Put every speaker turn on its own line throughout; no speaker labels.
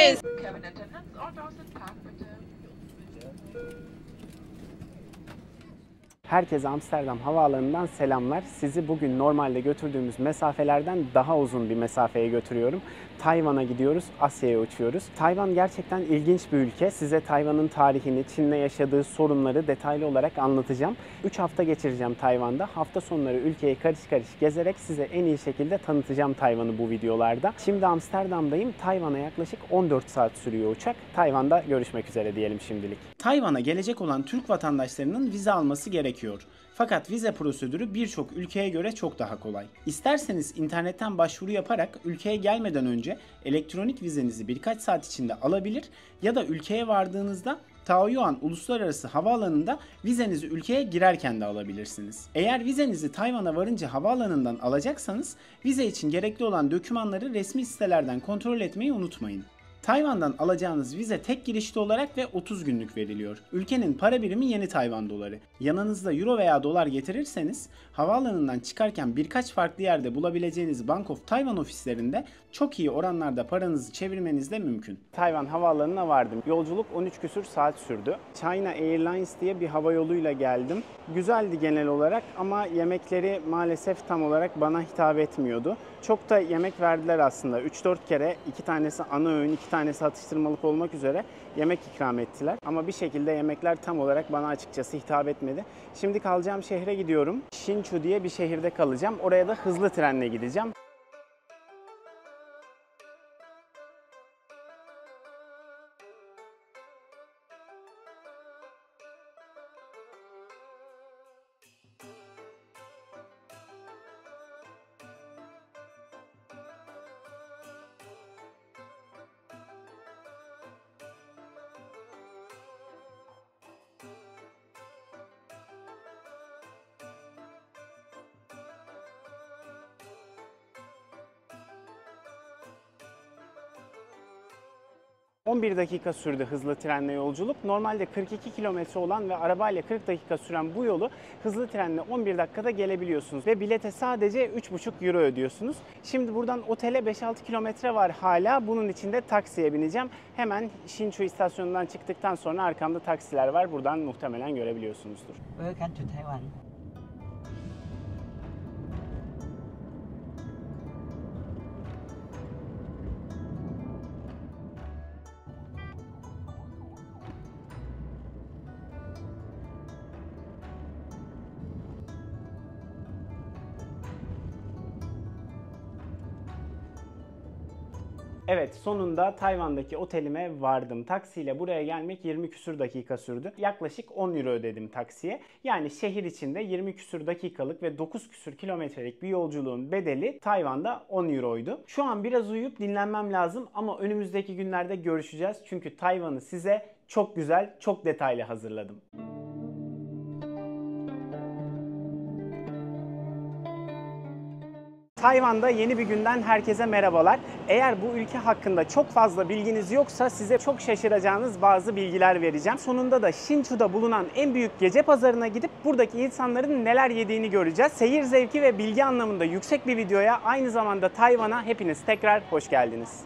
Tschüss.
Cabin Attendants, all doors in park bitte.
Herkese Amsterdam Havaalanı'ndan selamlar. Sizi bugün normalde götürdüğümüz mesafelerden daha uzun bir mesafeye götürüyorum. Tayvan'a gidiyoruz, Asya'ya uçuyoruz. Tayvan gerçekten ilginç bir ülke. Size Tayvan'ın tarihini, Çin'le yaşadığı sorunları detaylı olarak anlatacağım. 3 hafta geçireceğim Tayvan'da. Hafta sonları ülkeyi karış karış gezerek size en iyi şekilde tanıtacağım Tayvan'ı bu videolarda. Şimdi Amsterdam'dayım. Tayvan'a yaklaşık 14 saat sürüyor uçak. Tayvan'da görüşmek üzere diyelim şimdilik. Tayvan'a gelecek olan Türk vatandaşlarının vize alması gerekiyor. Fakat vize prosedürü birçok ülkeye göre çok daha kolay. İsterseniz internetten başvuru yaparak ülkeye gelmeden önce elektronik vizenizi birkaç saat içinde alabilir ya da ülkeye vardığınızda Taoyuan Uluslararası Havaalanı'nda vizenizi ülkeye girerken de alabilirsiniz. Eğer vizenizi Tayvan'a varınca havaalanından alacaksanız vize için gerekli olan dokümanları resmi sitelerden kontrol etmeyi unutmayın. Tayvan'dan alacağınız vize tek girişli olarak ve 30 günlük veriliyor. Ülkenin para birimi yeni Tayvan doları. Yanınızda euro veya dolar getirirseniz havaalanından çıkarken birkaç farklı yerde bulabileceğiniz Bank of Taiwan ofislerinde çok iyi oranlarda paranızı çevirmeniz de mümkün. Tayvan havaalanına vardım. Yolculuk 13 küsur saat sürdü. China Airlines diye bir hava yoluyla geldim. Güzeldi genel olarak ama yemekleri maalesef tam olarak bana hitap etmiyordu. Çok da yemek verdiler aslında. 3-4 kere 2 tanesi ana öğün, 2 tanesi atıştırmalık olmak üzere yemek ikram ettiler. Ama bir şekilde yemekler tam olarak bana açıkçası hitap etmedi. Şimdi kalacağım şehre gidiyorum. Hsinchu diye bir şehirde kalacağım. Oraya da hızlı trenle gideceğim. ...11 dakika sürdü hızlı trenle yolculuk. Normalde 42 kilometre olan ve arabayla 40 dakika süren bu yolu hızlı trenle 11 dakikada gelebiliyorsunuz. Ve bilete sadece 3,5 euro ödüyorsunuz. Şimdi buradan otele 5-6 kilometre var hala. Bunun için de taksiye bineceğim. Hemen Hsinchu istasyonundan çıktıktan sonra arkamda taksiler var. Buradan muhtemelen görebiliyorsunuzdur.
Welcome to Taiwan.
Evet, sonunda Tayvan'daki otelime vardım. Taksiyle buraya gelmek 20 küsür dakika sürdü. Yaklaşık 10 euro ödedim taksiye. Yani şehir içinde 20 küsür dakikalık ve 9 küsür kilometrelik bir yolculuğun bedeli Tayvan'da 10 euroydu. Şu an biraz uyuyup dinlenmem lazım ama önümüzdeki günlerde görüşeceğiz. Çünkü Tayvan'ı size çok güzel, çok detaylı hazırladım. Tayvan'da yeni bir günden herkese merhabalar. Eğer bu ülke hakkında çok fazla bilginiz yoksa size çok şaşıracağınız bazı bilgiler vereceğim. Sonunda da Hsinchu'da bulunan en büyük gece pazarına gidip buradaki insanların neler yediğini göreceğiz. Seyir zevki ve bilgi anlamında yüksek bir videoya, aynı zamanda Tayvan'a hepiniz tekrar hoş geldiniz.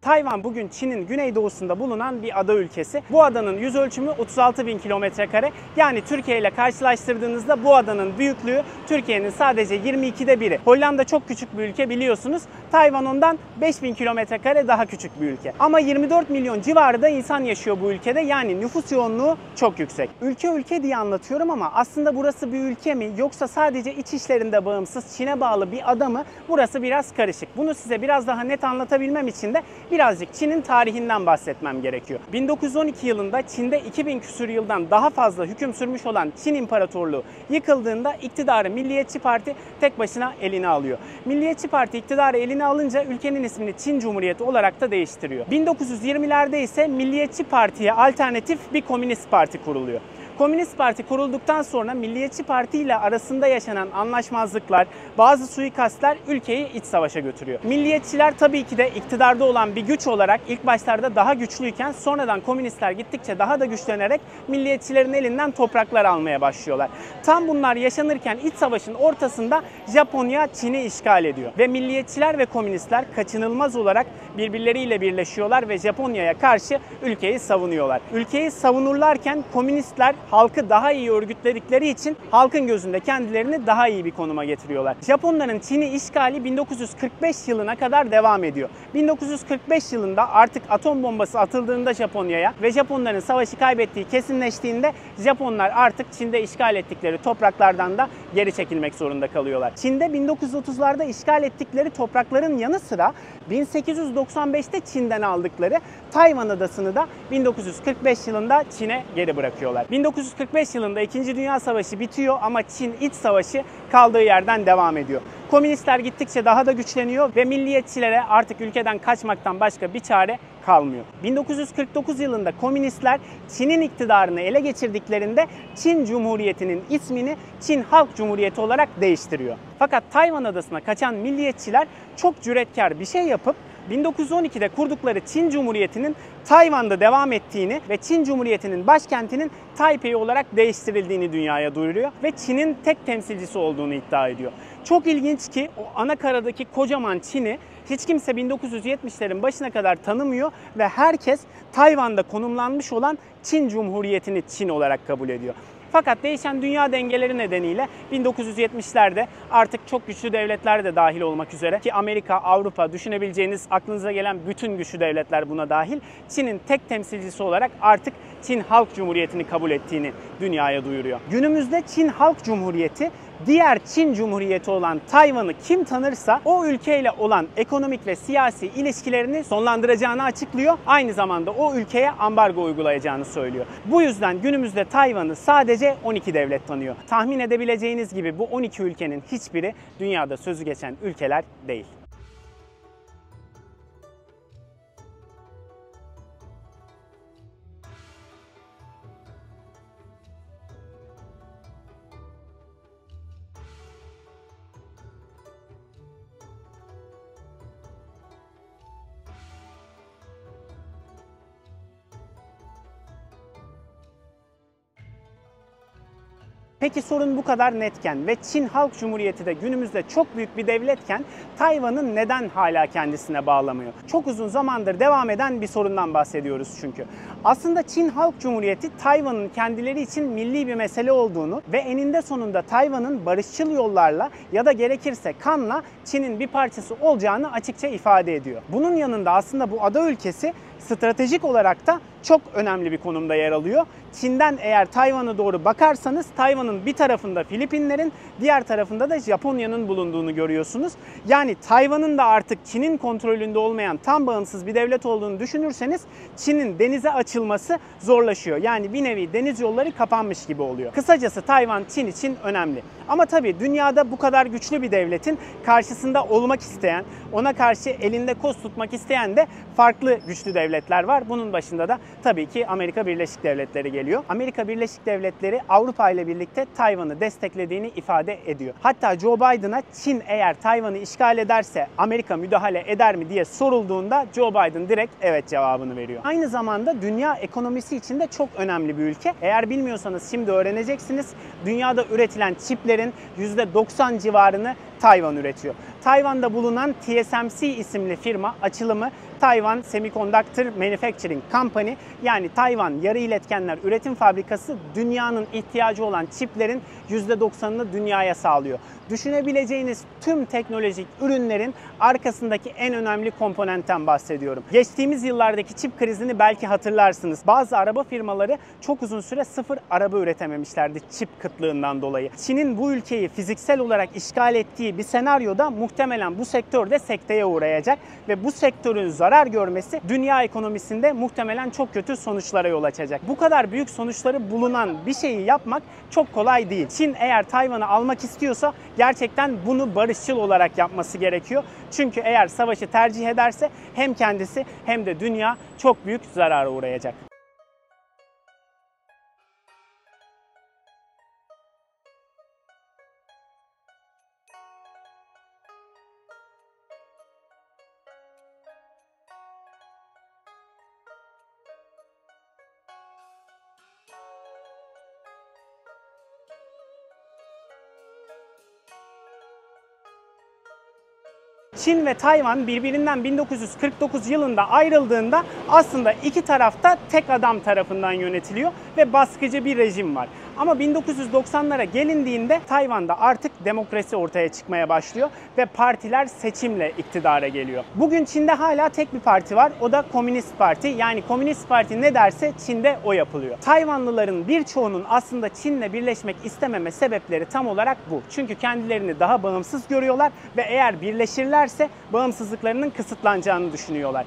Tayvan bugün Çin'in güneydoğusunda bulunan bir ada ülkesi. Bu adanın yüz ölçümü 36.000 kilometre kare. Yani Türkiye ile karşılaştırdığınızda bu adanın büyüklüğü Türkiye'nin sadece 22'de biri. Hollanda çok küçük bir ülke biliyorsunuz. Tayvan ondan 5.000 kilometre kare daha küçük bir ülke. Ama 24 milyon civarı da insan yaşıyor bu ülkede. Yani nüfus yoğunluğu çok yüksek. Ülke ülke diye anlatıyorum ama aslında burası bir ülke mi yoksa sadece iç işlerinde bağımsız Çin'e bağlı bir ada mı? Burası biraz karışık. Bunu size biraz daha net anlatabilmem için de birazcık Çin'in tarihinden bahsetmem gerekiyor. 1912 yılında Çin'de 2000 küsur yıldan daha fazla hüküm sürmüş olan Çin İmparatorluğu yıkıldığında iktidarı Milliyetçi Parti tek başına eline alıyor. Milliyetçi Parti iktidarı eline alınca ülkenin ismini Çin Cumhuriyeti olarak da değiştiriyor. 1920'lerde ise Milliyetçi Parti'ye alternatif bir komünist parti kuruluyor. Komünist Parti kurulduktan sonra Milliyetçi Parti ile arasında yaşanan anlaşmazlıklar, bazı suikastlar ülkeyi iç savaşa götürüyor. Milliyetçiler tabii ki de iktidarda olan bir güç olarak ilk başlarda daha güçlüyken sonradan komünistler gittikçe daha da güçlenerek milliyetçilerin elinden topraklar almaya başlıyorlar. Tam bunlar yaşanırken iç savaşın ortasında Japonya Çin'i işgal ediyor. Ve milliyetçiler ve komünistler kaçınılmaz olarak birbirleriyle birleşiyorlar ve Japonya'ya karşı ülkeyi savunuyorlar. Ülkeyi savunurlarken komünistler halkı daha iyi örgütledikleri için halkın gözünde kendilerini daha iyi bir konuma getiriyorlar. Japonların Çin'i işgali 1945 yılına kadar devam ediyor. 1945 yılında artık atom bombası atıldığında Japonya'ya ve Japonların savaşı kaybettiği kesinleştiğinde Japonlar artık Çin'de işgal ettikleri topraklardan da geri çekilmek zorunda kalıyorlar. Çin'de 1930'larda işgal ettikleri toprakların yanı sıra 1895'te Çin'den aldıkları Tayvan adasını da 1945 yılında Çin'e geri bırakıyorlar. 1945 yılında 2. Dünya Savaşı bitiyor ama Çin iç savaşı kaldığı yerden devam ediyor. Komünistler gittikçe daha da güçleniyor ve milliyetçilere artık ülkeden kaçmaktan başka bir çare kalmıyor. 1949 yılında komünistler Çin'in iktidarını ele geçirdiklerinde Çin Cumhuriyeti'nin ismini Çin Halk Cumhuriyeti olarak değiştiriyor. Fakat Tayvan adasına kaçan milliyetçiler çok cüretkar bir şey yapıp 1912'de kurdukları Çin Cumhuriyeti'nin Tayvan'da devam ettiğini ve Çin Cumhuriyeti'nin başkentinin Taipei olarak değiştirildiğini dünyaya duyuruyor ve Çin'in tek temsilcisi olduğunu iddia ediyor. Çok ilginç ki o ana karadaki kocaman Çin'i hiç kimse 1970'lerin başına kadar tanımıyor ve herkes Tayvan'da konumlanmış olan Çin Cumhuriyeti'ni Çin olarak kabul ediyor. Fakat değişen dünya dengeleri nedeniyle 1970'lerde artık çok güçlü devletler de dahil olmak üzere ki Amerika, Avrupa, düşünebileceğiniz aklınıza gelen bütün güçlü devletler buna dahil, Çin'in tek temsilcisi olarak artık Çin Halk Cumhuriyeti'ni kabul ettiğini dünyaya duyuruyor. Günümüzde Çin Halk Cumhuriyeti diğer Çin Cumhuriyeti olan Tayvan'ı kim tanırsa o ülkeyle olan ekonomik ve siyasi ilişkilerini sonlandıracağını açıklıyor. Aynı zamanda o ülkeye ambargo uygulayacağını söylüyor. Bu yüzden günümüzde Tayvan'ı sadece 12 devlet tanıyor. Tahmin edebileceğiniz gibi bu 12 ülkenin hiçbiri dünyada sözü geçen ülkeler değil. Peki sorun bu kadar netken ve Çin Halk Cumhuriyeti de günümüzde çok büyük bir devletken Tayvan'ın neden hala kendisine bağlamıyor? Çok uzun zamandır devam eden bir sorundan bahsediyoruz çünkü. Aslında Çin Halk Cumhuriyeti Tayvan'ın kendileri için milli bir mesele olduğunu ve eninde sonunda Tayvan'ın barışçıl yollarla ya da gerekirse kanla Çin'in bir parçası olacağını açıkça ifade ediyor. Bunun yanında aslında bu ada ülkesi stratejik olarak da çok önemli bir konumda yer alıyor. Çin'den eğer Tayvan'a doğru bakarsanız Tayvan'ın bir tarafında Filipinlerin, diğer tarafında da Japonya'nın bulunduğunu görüyorsunuz. Yani Tayvan'ın da artık Çin'in kontrolünde olmayan tam bağımsız bir devlet olduğunu düşünürseniz Çin'in denize açılması zorlaşıyor. Yani bir nevi deniz yolları kapanmış gibi oluyor. Kısacası Tayvan Çin için önemli. Ama tabii dünyada bu kadar güçlü bir devletin karşısında olmak isteyen, ona karşı elinde koz tutmak isteyen de farklı güçlü devletler var. Bunun başında da tabii ki Amerika Birleşik Devletleri geliyor. Amerika Birleşik Devletleri Avrupa ile birlikte Tayvan'ı desteklediğini ifade ediyor. Hatta Joe Biden'a Çin eğer Tayvan'ı işgal ederse Amerika müdahale eder mi diye sorulduğunda Joe Biden direkt evet cevabını veriyor. Aynı zamanda dünya ekonomisi için de çok önemli bir ülke. Eğer bilmiyorsanız şimdi öğreneceksiniz. Dünyada üretilen çiplerin %90 civarını Tayvan üretiyor. Tayvan'da bulunan TSMC isimli firma, açılımı Taiwan Semiconductor Manufacturing Company, yani Tayvan Yarı İletkenler Üretim Fabrikası dünyanın ihtiyacı olan çiplerin %90'ını dünyaya sağlıyor. Düşünebileceğiniz tüm teknolojik ürünlerin arkasındaki en önemli komponentten bahsediyorum. Geçtiğimiz yıllardaki çip krizini belki hatırlarsınız. Bazı araba firmaları çok uzun süre sıfır araba üretememişlerdi çip kıtlığından dolayı. Çin'in bu ülkeyi fiziksel olarak işgal ettiği bir senaryoda muhtemelen bu sektör de sekteye uğrayacak ve bu sektörün zarar görmesi dünya ekonomisinde muhtemelen çok kötü sonuçlara yol açacak. Bu kadar büyük sonuçları bulunan bir şeyi yapmak çok kolay değil. Çin eğer Tayvan'ı almak istiyorsa gerçekten bunu barışçıl olarak yapması gerekiyor. Çünkü eğer savaşı tercih ederse hem kendisi hem de dünya çok büyük zarara uğrayacak. Çin ve Tayvan birbirinden 1949 yılında ayrıldığında aslında iki tarafta tek adam tarafından yönetiliyor ve baskıcı bir rejim var. Ama 1990'lara gelindiğinde Tayvan'da artık demokrasi ortaya çıkmaya başlıyor ve partiler seçimle iktidara geliyor. Bugün Çin'de hala tek bir parti var. O da Komünist Parti. Yani Komünist Parti ne derse Çin'de o yapılıyor. Tayvanlıların birçoğunun aslında Çin'le birleşmek istememe sebepleri tam olarak bu. Çünkü kendilerini daha bağımsız görüyorlar ve eğer birleşirlerse bağımsızlıklarının kısıtlanacağını düşünüyorlar.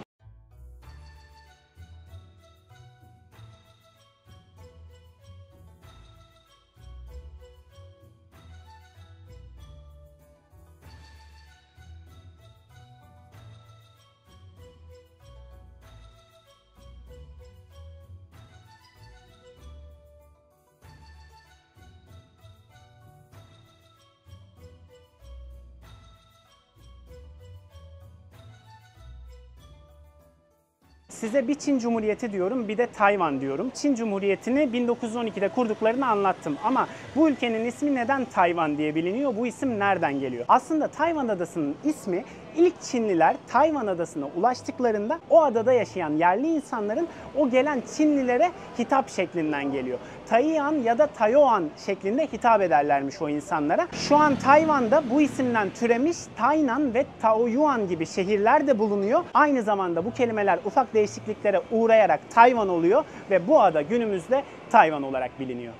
Size bir Çin Cumhuriyeti diyorum, bir de Tayvan diyorum. Çin Cumhuriyeti'ni 1912'de kurduklarını anlattım ama bu ülkenin ismi neden Tayvan diye biliniyor? Bu isim nereden geliyor? Aslında Tayvan Adası'nın ismi ilk Çinliler Tayvan Adası'na ulaştıklarında o adada yaşayan yerli insanların o gelen Çinlilere hitap şeklinden geliyor. Taiyan ya da Taiyuan şeklinde hitap ederlermiş o insanlara. Şu an Tayvan'da bu isimden türemiş Taynan ve Taoyuan gibi şehirler de bulunuyor. Aynı zamanda bu kelimeler ufak değişikliklere uğrayarak Tayvan oluyor ve bu ada günümüzde Tayvan olarak biliniyor.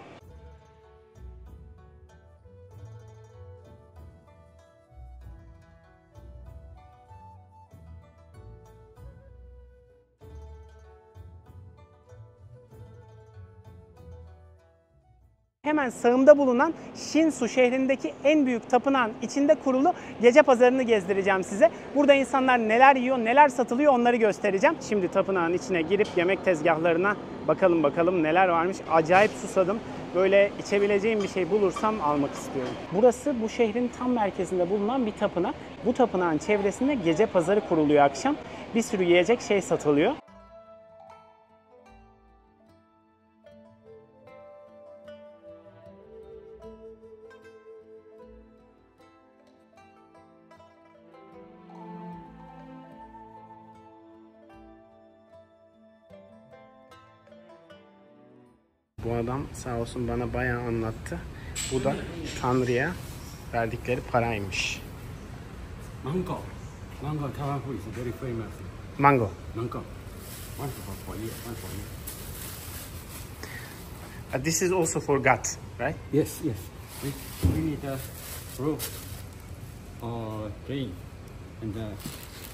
Hemen sağımda bulunan Şinsu şehrindeki en büyük tapınağın içinde kurulu gece pazarını gezdireceğim size. Burada insanlar neler yiyor, neler satılıyor onları göstereceğim. Şimdi tapınağın içine girip yemek tezgahlarına bakalım neler varmış. Acayip susadım. Böyle içebileceğim bir şey bulursam almak istiyorum. Burası bu şehrin tam merkezinde bulunan bir tapınak. Bu tapınağın çevresinde gece pazarı kuruluyor akşam. Bir sürü yiyecek şey satılıyor. Bu adam sağ olsun bana bayağı anlattı. Bu da Tanrı'ya verdikleri paraymış.
Mango. Mango Taiwan food is very famous.
Mango.
Mango. One for you, one for you.
This is also for God, right?
Yes, yes. We need a fruit or grain and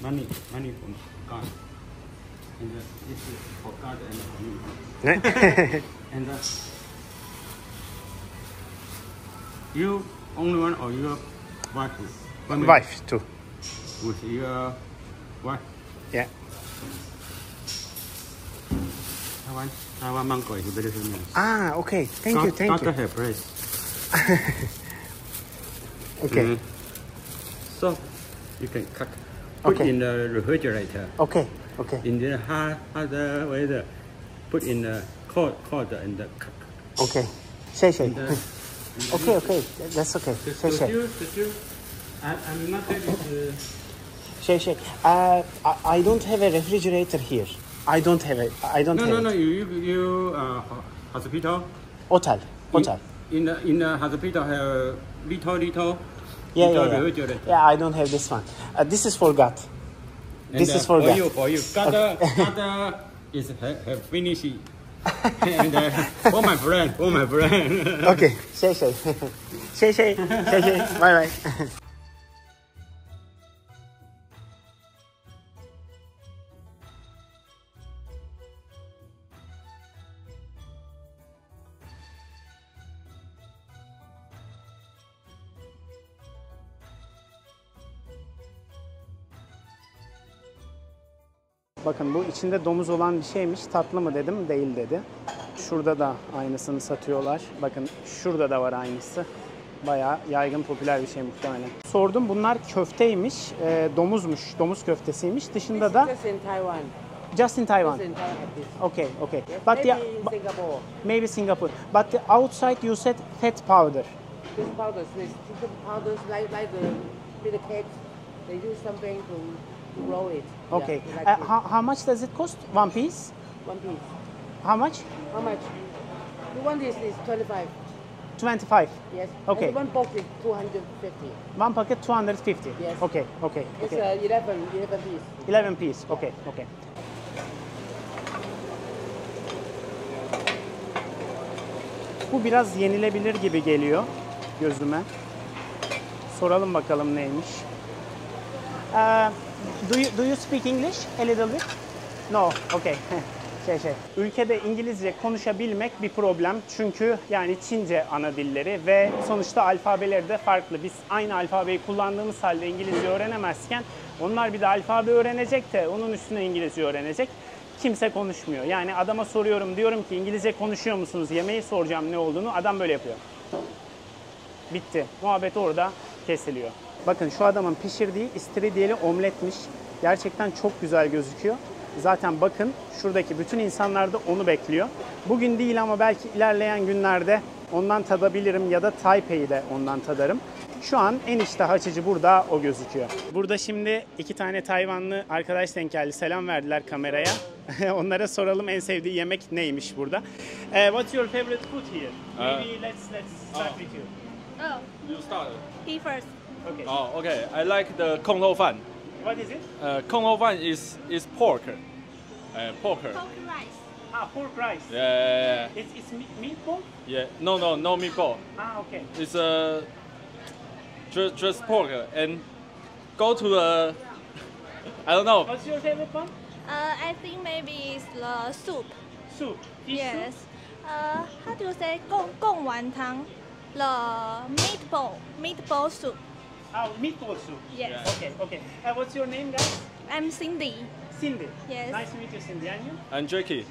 money from God. And this is for God and for you. And you only one or your wife?
Wife too.
With your wife?
Yeah.
Taiwan mango is very famous.
Ah, okay. Thank you, thank you.
God have praise.
Okay.
So you can cut. Put
Okay.
in the refrigerator.
Okay, okay.
In the hard weather, put in the cold and the cut.
Okay. Şey.
And,
Okay, okay. That's okay. Şey.
I'm not with
Şey. I don't have a refrigerator here. I don't have it.
No. You hospital.
Hotel.
In the hospital have little.
Yeah.
Refrigerator.
Yeah, I don't have this one. This is for God.
And,
This is for God.
For you. God is have finished. And for my friend.
Okay. Şey. Bye. Bakın bu içinde domuz olan bir şeymiş. Tatlı mı dedim, değil dedi. Şurada da aynısını satıyorlar. Bakın şurada da var aynısı. Bayağı yaygın, popüler bir şey muhtemelen. Sordum, bunlar köfteymiş, domuzmuş, domuz köftesiymiş. Dışında da...
Just in Taiwan.
Just in Taiwan.
Just in Taiwan have this.
Okay.
Yes,
But
maybe in Singapore.
maybe Singapore. But the outside you said fat powder.
This powders, this chicken powders like the cake. They use something to roll it.
Okay.
Yeah, like this.
How much does it cost? One piece?
One piece.
How much?
How much? The one is 25.
25.
Yes.
Okay.
And one box is 250.
One packet 250.
Yes.
Okay, okay,
It's
okay.
11 piece.
11 piece. Okay, okay. Bu biraz yenilebilir gibi geliyor gözüme. Soralım bakalım neymiş. Do you speak English a little bit? No, okay. Ülkede İngilizce konuşabilmek bir problem çünkü yani Çince ana dilleri ve sonuçta alfabeleri de farklı. Biz aynı alfabeyi kullandığımız halde İngilizce öğrenemezken onlar bir de alfabe öğrenecek de onun üstüne İngilizce öğrenecek. Kimse konuşmuyor. Yani adama soruyorum, diyorum ki İngilizce konuşuyor musunuz? Yemeği soracağım ne olduğunu. Adam böyle yapıyor. Bitti. Muhabbet orada kesiliyor. Bakın şu adamın pişirdiği istiridyeli omletmiş. Gerçekten çok güzel gözüküyor. Zaten bakın şuradaki bütün insanlar da onu bekliyor. Bugün değil ama belki ilerleyen günlerde ondan tadabilirim ya da Taipei'de ondan tadarım. Şu an en iştah açıcı burada o gözüküyor. Burada şimdi 2 tane Tayvanlı arkadaş denk geldi. Selam verdiler kameraya. Onlara soralım en sevdiği yemek neymiş burada. What's your favorite food here? Maybe let's start with you.
Oh,
You start.
he first.
Okay.
Oh, okay. I like the Kung Hou Fan.
What is it?
Kung Hou Fan is pork. Pork.
Pork rice.
Ah, pork rice.
Yeah.
It's meatball?
Yeah. No meatball.
Ah, okay.
It's just pork and go to the. I don't know.
What's your favorite one?
I think maybe it's the soup.
Soup. Fish
Yes.
soup?
How do you say 贡丸汤? The meatball soup.
Oh, meatball soup.
Yes.
Okay, okay. What's your name, guys?
I'm Cindy.
Cindy.
Yes.
Nice to meet you, Cindy. And you?
And Jackie.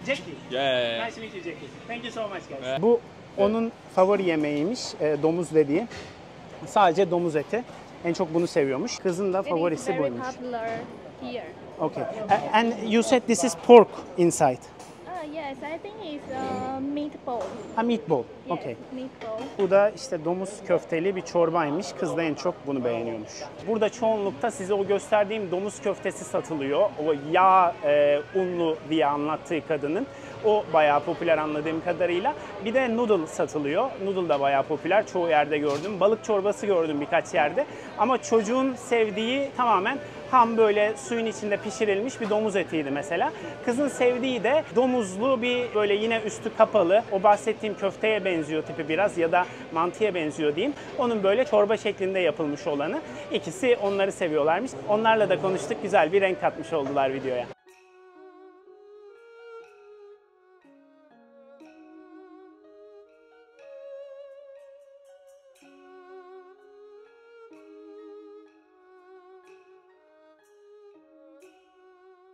Jackie.
Yeah.
Nice to meet you, Jackie. Thank you so much, guys.
Yeah.
Bu onun favori yemeğiymiş, domuz dediği. Sadece domuz eti. En çok bunu seviyormuş. Kızın da favorisi
very
buymuş.
popular here.
Okay. And you said this is pork inside.
Yes, I think it's meatball.
A meatball.
Yes,
Okay.
meatball.
Bu da işte domuz köfteli bir çorbaymış. Kız da en çok bunu beğeniyormuş. Burada çoğunlukta size o gösterdiğim domuz köftesi satılıyor. O yağ unlu diye anlattığı kadının. O bayağı popüler anladığım kadarıyla. Bir de noodle satılıyor. Noodle da bayağı popüler. Çoğu yerde gördüm. Balık çorbası gördüm birkaç yerde. Ama çocuğun sevdiği tamamen ham böyle suyun içinde pişirilmiş bir domuz etiydi mesela. Kızın sevdiği de domuzlu bir böyle yine üstü kapalı. O bahsettiğim köfteye benziyor tipi biraz ya da mantıya benziyor diyeyim. Onun böyle çorba şeklinde yapılmış olanı. İkisi onları seviyorlarmış. Onlarla da konuştuk. Güzel bir renk katmış oldular videoya.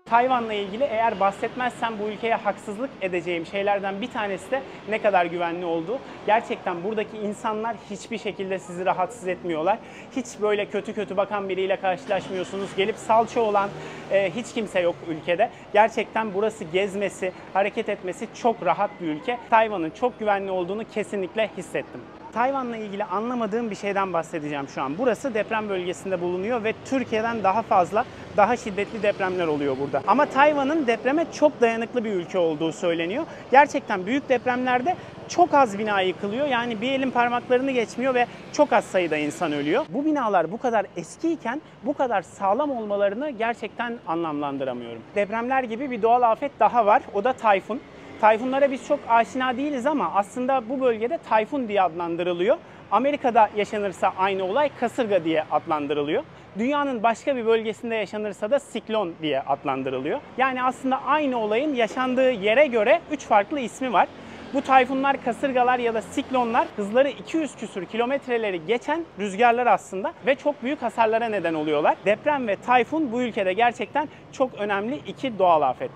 Tayvan'la ilgili eğer bahsetmezsem bu ülkeye haksızlık edeceğim şeylerden bir tanesi de ne kadar güvenli olduğu. Gerçekten buradaki insanlar hiçbir şekilde sizi rahatsız etmiyorlar. Hiç böyle kötü bakan biriyle karşılaşmıyorsunuz. Gelip salça olan hiç kimse yok ülkede. Gerçekten burası gezmesi, hareket etmesi çok rahat bir ülke. Tayvan'ın çok güvenli olduğunu kesinlikle hissettim. Tayvan'la ilgili anlamadığım bir şeyden bahsedeceğim şu an. Burası deprem bölgesinde bulunuyor ve Türkiye'den daha fazla, daha şiddetli depremler oluyor burada. Ama Tayvan'ın depreme çok dayanıklı bir ülke olduğu söyleniyor. Gerçekten büyük depremlerde çok az bina yıkılıyor. Yani bir elin parmaklarını geçmiyor ve çok az sayıda insan ölüyor. Bu binalar bu kadar eskiyken bu kadar sağlam olmalarını gerçekten anlamlandıramıyorum. Depremler gibi bir doğal afet daha var. O da tayfun. Tayfunlara biz çok aşina değiliz ama aslında bu bölgede tayfun diye adlandırılıyor. Amerika'da yaşanırsa aynı olay kasırga diye adlandırılıyor. Dünyanın başka bir bölgesinde yaşanırsa da siklon diye adlandırılıyor. Yani aslında aynı olayın yaşandığı yere göre 3 farklı ismi var. Bu tayfunlar, kasırgalar ya da siklonlar hızları 200 küsur kilometreleri geçen rüzgarlar aslında ve çok büyük hasarlara neden oluyorlar. Deprem ve tayfun bu ülkede gerçekten çok önemli 2 doğal afet.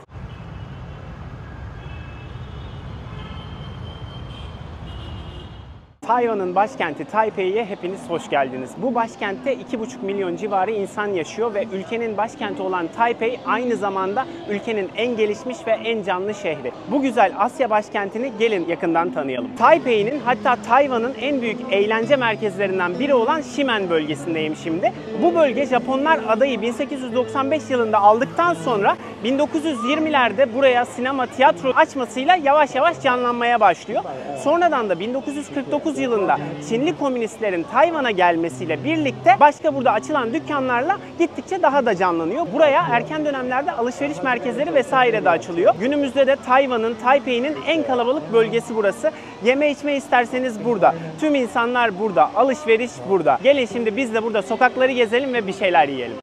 Tayvan'ın başkenti Taipei'ye hepiniz hoş geldiniz. Bu başkentte 2,5 milyon civarı insan yaşıyor ve ülkenin başkenti olan Taipei aynı zamanda ülkenin en gelişmiş ve en canlı şehri. Bu güzel Asya başkentini gelin yakından tanıyalım. Taipei'nin, hatta Tayvan'ın en büyük eğlence merkezlerinden biri olan Ximen bölgesindeyim şimdi. Bu bölge Japonlar adayı 1895 yılında aldıktan sonra 1920'lerde buraya sinema, tiyatro açmasıyla yavaş yavaş canlanmaya başlıyor. Sonradan da 1949 yılında Çinli komünistlerin Tayvan'a gelmesiyle birlikte başka burada açılan dükkanlarla gittikçe daha da canlanıyor. Buraya erken dönemlerde alışveriş merkezleri vesaire de açılıyor. Günümüzde de Tayvan'ın, Taipei'nin en kalabalık bölgesi burası. Yeme içme isterseniz burada. Tüm insanlar burada. Alışveriş burada. Gelin şimdi biz de burada sokakları gezelim ve bir şeyler yiyelim.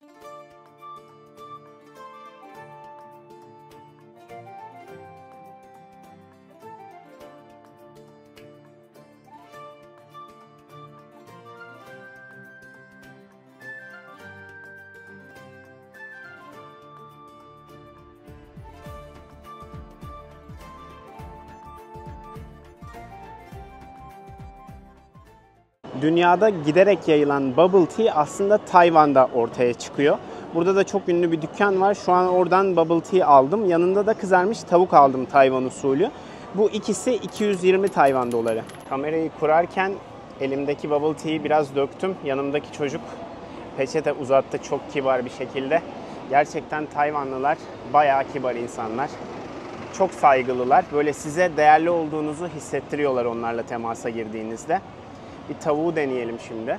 Dünyada giderek yayılan bubble tea aslında Tayvan'da ortaya çıkıyor. Burada da çok ünlü bir dükkan var. Şu an oradan bubble tea aldım. Yanında da kızarmış tavuk aldım Tayvan usulü. Bu ikisi 220 Tayvan doları. Kamerayı kurarken elimdeki bubble tea'yi biraz döktüm. Yanımdaki çocuk peçete uzattı çok kibar bir şekilde. Gerçekten Tayvanlılar bayağı kibar insanlar. Çok saygılılar. Böyle size değerli olduğunuzu hissettiriyorlar onlarla temasa girdiğinizde. Bir tavuğu deneyelim şimdi.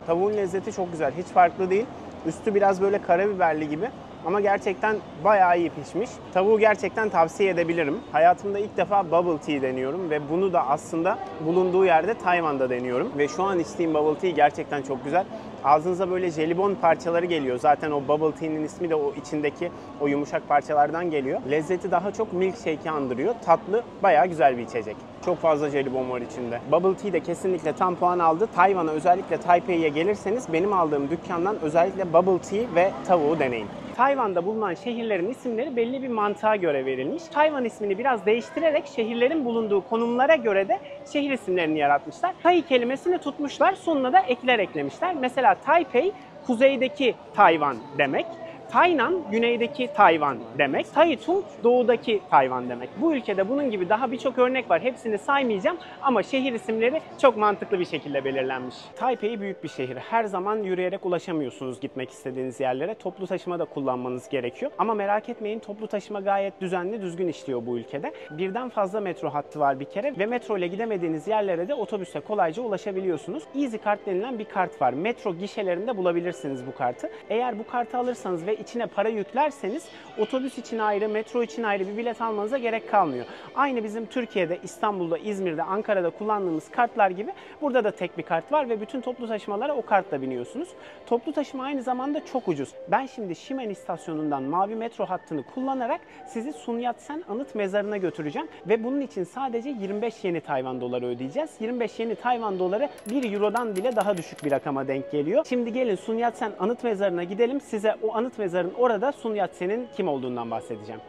Tavuğun lezzeti çok güzel. Hiç farklı değil. Üstü biraz böyle karabiberli gibi. Ama gerçekten bayağı iyi pişmiş. Tavuğu gerçekten tavsiye edebilirim. Hayatımda ilk defa bubble tea deniyorum ve bunu da aslında bulunduğu yerde Tayvan'da deniyorum. Ve şu an içtiğim bubble tea gerçekten çok güzel. Ağzınıza böyle jelibon parçaları geliyor. Zaten o bubble tea'nin ismi de o içindeki o yumuşak parçalardan geliyor. Lezzeti daha çok milkshake'i andırıyor. Tatlı, bayağı güzel bir içecek. Çok fazla jelibon var içinde. Bubble tea de kesinlikle tam puan aldı. Tayvan'a, özellikle Taipei'ye gelirseniz benim aldığım dükkandan özellikle bubble tea ve tavuğu deneyin. Tayvan'da bulunan şehirlerin isimleri belli bir mantığa göre verilmiş. Tayvan ismini biraz değiştirerek şehirlerin bulunduğu konumlara göre de şehir isimlerini yaratmışlar. Tai kelimesini tutmuşlar, sonuna da ekler eklemişler. Mesela Taipei, kuzeydeki Tayvan demek. Taynan, güneydeki Tayvan demek. Taitung, doğudaki Tayvan demek. Bu ülkede bunun gibi daha birçok örnek var. Hepsini saymayacağım ama şehir isimleri çok mantıklı bir şekilde belirlenmiş. Taipei büyük bir şehir. Her zaman yürüyerek ulaşamıyorsunuz gitmek istediğiniz yerlere. Toplu taşıma da kullanmanız gerekiyor. Ama merak etmeyin, toplu taşıma gayet düzenli, düzgün işliyor bu ülkede. Birden fazla metro hattı var bir kere ve metro ile gidemediğiniz yerlere de otobüse kolayca ulaşabiliyorsunuz. Easy Card denilen bir kart var. Metro gişelerinde bulabilirsiniz bu kartı. Eğer bu kartı alırsanız ve içine para yüklerseniz otobüs için ayrı, metro için ayrı bir bilet almanıza gerek kalmıyor. Aynı bizim Türkiye'de, İstanbul'da, İzmir'de, Ankara'da kullandığımız kartlar gibi burada da tek bir kart var ve bütün toplu taşımalara o kartla biniyorsunuz. Toplu taşıma aynı zamanda çok ucuz. Ben şimdi Ximen istasyonundan mavi metro hattını kullanarak sizi Sun Yat-sen anıt mezarına götüreceğim ve bunun için sadece 25 yeni Tayvan doları ödeyeceğiz. 25 yeni Tayvan doları 1 Euro'dan bile daha düşük bir rakama denk geliyor. Şimdi gelin Sun Yat-sen anıt mezarına gidelim. Size o anıt mezarın orada Sun Yat-sen'in kim olduğundan bahsedeceğim.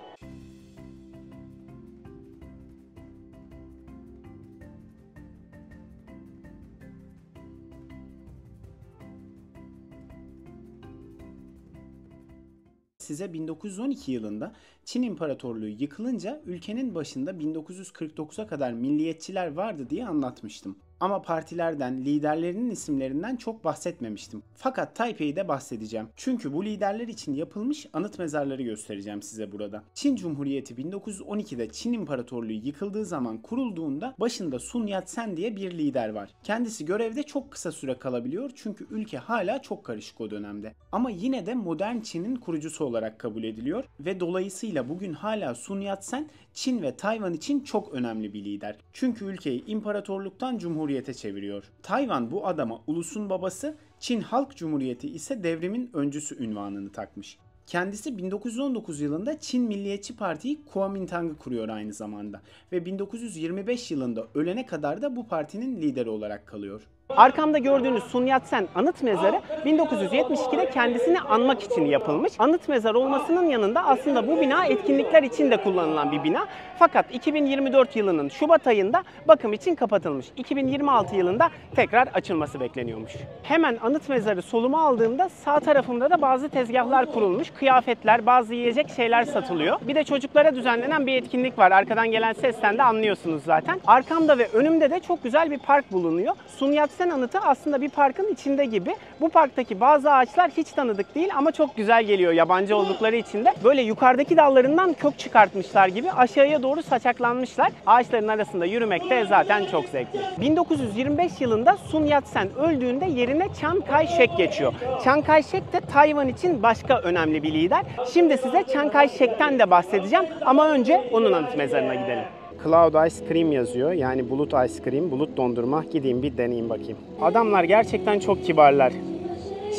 Size 1912 yılında Çin İmparatorluğu yıkılınca ülkenin başında 1949'a kadar milliyetçiler vardı diye anlatmıştım. Ama partilerden, liderlerinin isimlerinden çok bahsetmemiştim. Fakat Taipei'de bahsedeceğim. Çünkü bu liderler için yapılmış anıt mezarları göstereceğim size burada. Çin Cumhuriyeti 1912'de Çin İmparatorluğu yıkıldığı zaman kurulduğunda başında Sun Yat-sen diye bir lider var. Kendisi görevde çok kısa süre kalabiliyor çünkü ülke hala çok karışık o dönemde. Ama yine de modern Çin'in kurucusu olarak kabul ediliyor ve dolayısıyla bugün hala Sun Yat-sen Çin ve Tayvan için çok önemli bir lider. Çünkü ülkeyi imparatorluktan cumhuriyete çeviriyor. Tayvan bu adama ulusun babası, Çin Halk Cumhuriyeti ise devrimin öncüsü unvanını takmış. Kendisi 1919 yılında Çin Milliyetçi Parti'yi Kuomintang'ı kuruyor aynı zamanda ve 1925 yılında ölene kadar da bu partinin lideri olarak kalıyor. Arkamda gördüğünüz Sun Yat-sen anıt mezarı 1972'de kendisini anmak için yapılmış. Anıt mezar olmasının yanında aslında bu bina etkinlikler için de kullanılan bir bina. Fakat 2024 yılının Şubat ayında bakım için kapatılmış. 2026 yılında tekrar açılması bekleniyormuş. Hemen anıt mezarı soluma aldığımda sağ tarafımda da bazı tezgahlar kurulmuş. Kıyafetler, bazı yiyecek şeyler satılıyor. Bir de çocuklara düzenlenen bir etkinlik var. Arkadan gelen sesten de anlıyorsunuz zaten. Arkamda ve önümde de çok güzel bir park bulunuyor. Sun Yat-sen anıtı aslında bir parkın içinde gibi. Bu parktaki bazı ağaçlar hiç tanıdık değil ama çok güzel geliyor yabancı oldukları için de. Böyle yukarıdaki dallarından kök çıkartmışlar gibi aşağıya doğru saçaklanmışlar. Ağaçların arasında yürümek de zaten çok zevkli. 1925 yılında Sun Yat-sen öldüğünde yerine Chiang Kai-shek geçiyor. Chiang Kai-shek de Tayvan için başka önemli bir lider. Şimdi size Chiang Kai-shek'ten de bahsedeceğim ama önce onun anıt mezarına gidelim. Cloud Ice Cream yazıyor. Yani bulut ice cream, bulut dondurma. Gideyim bir deneyeyim bakayım. Adamlar gerçekten çok kibarlar.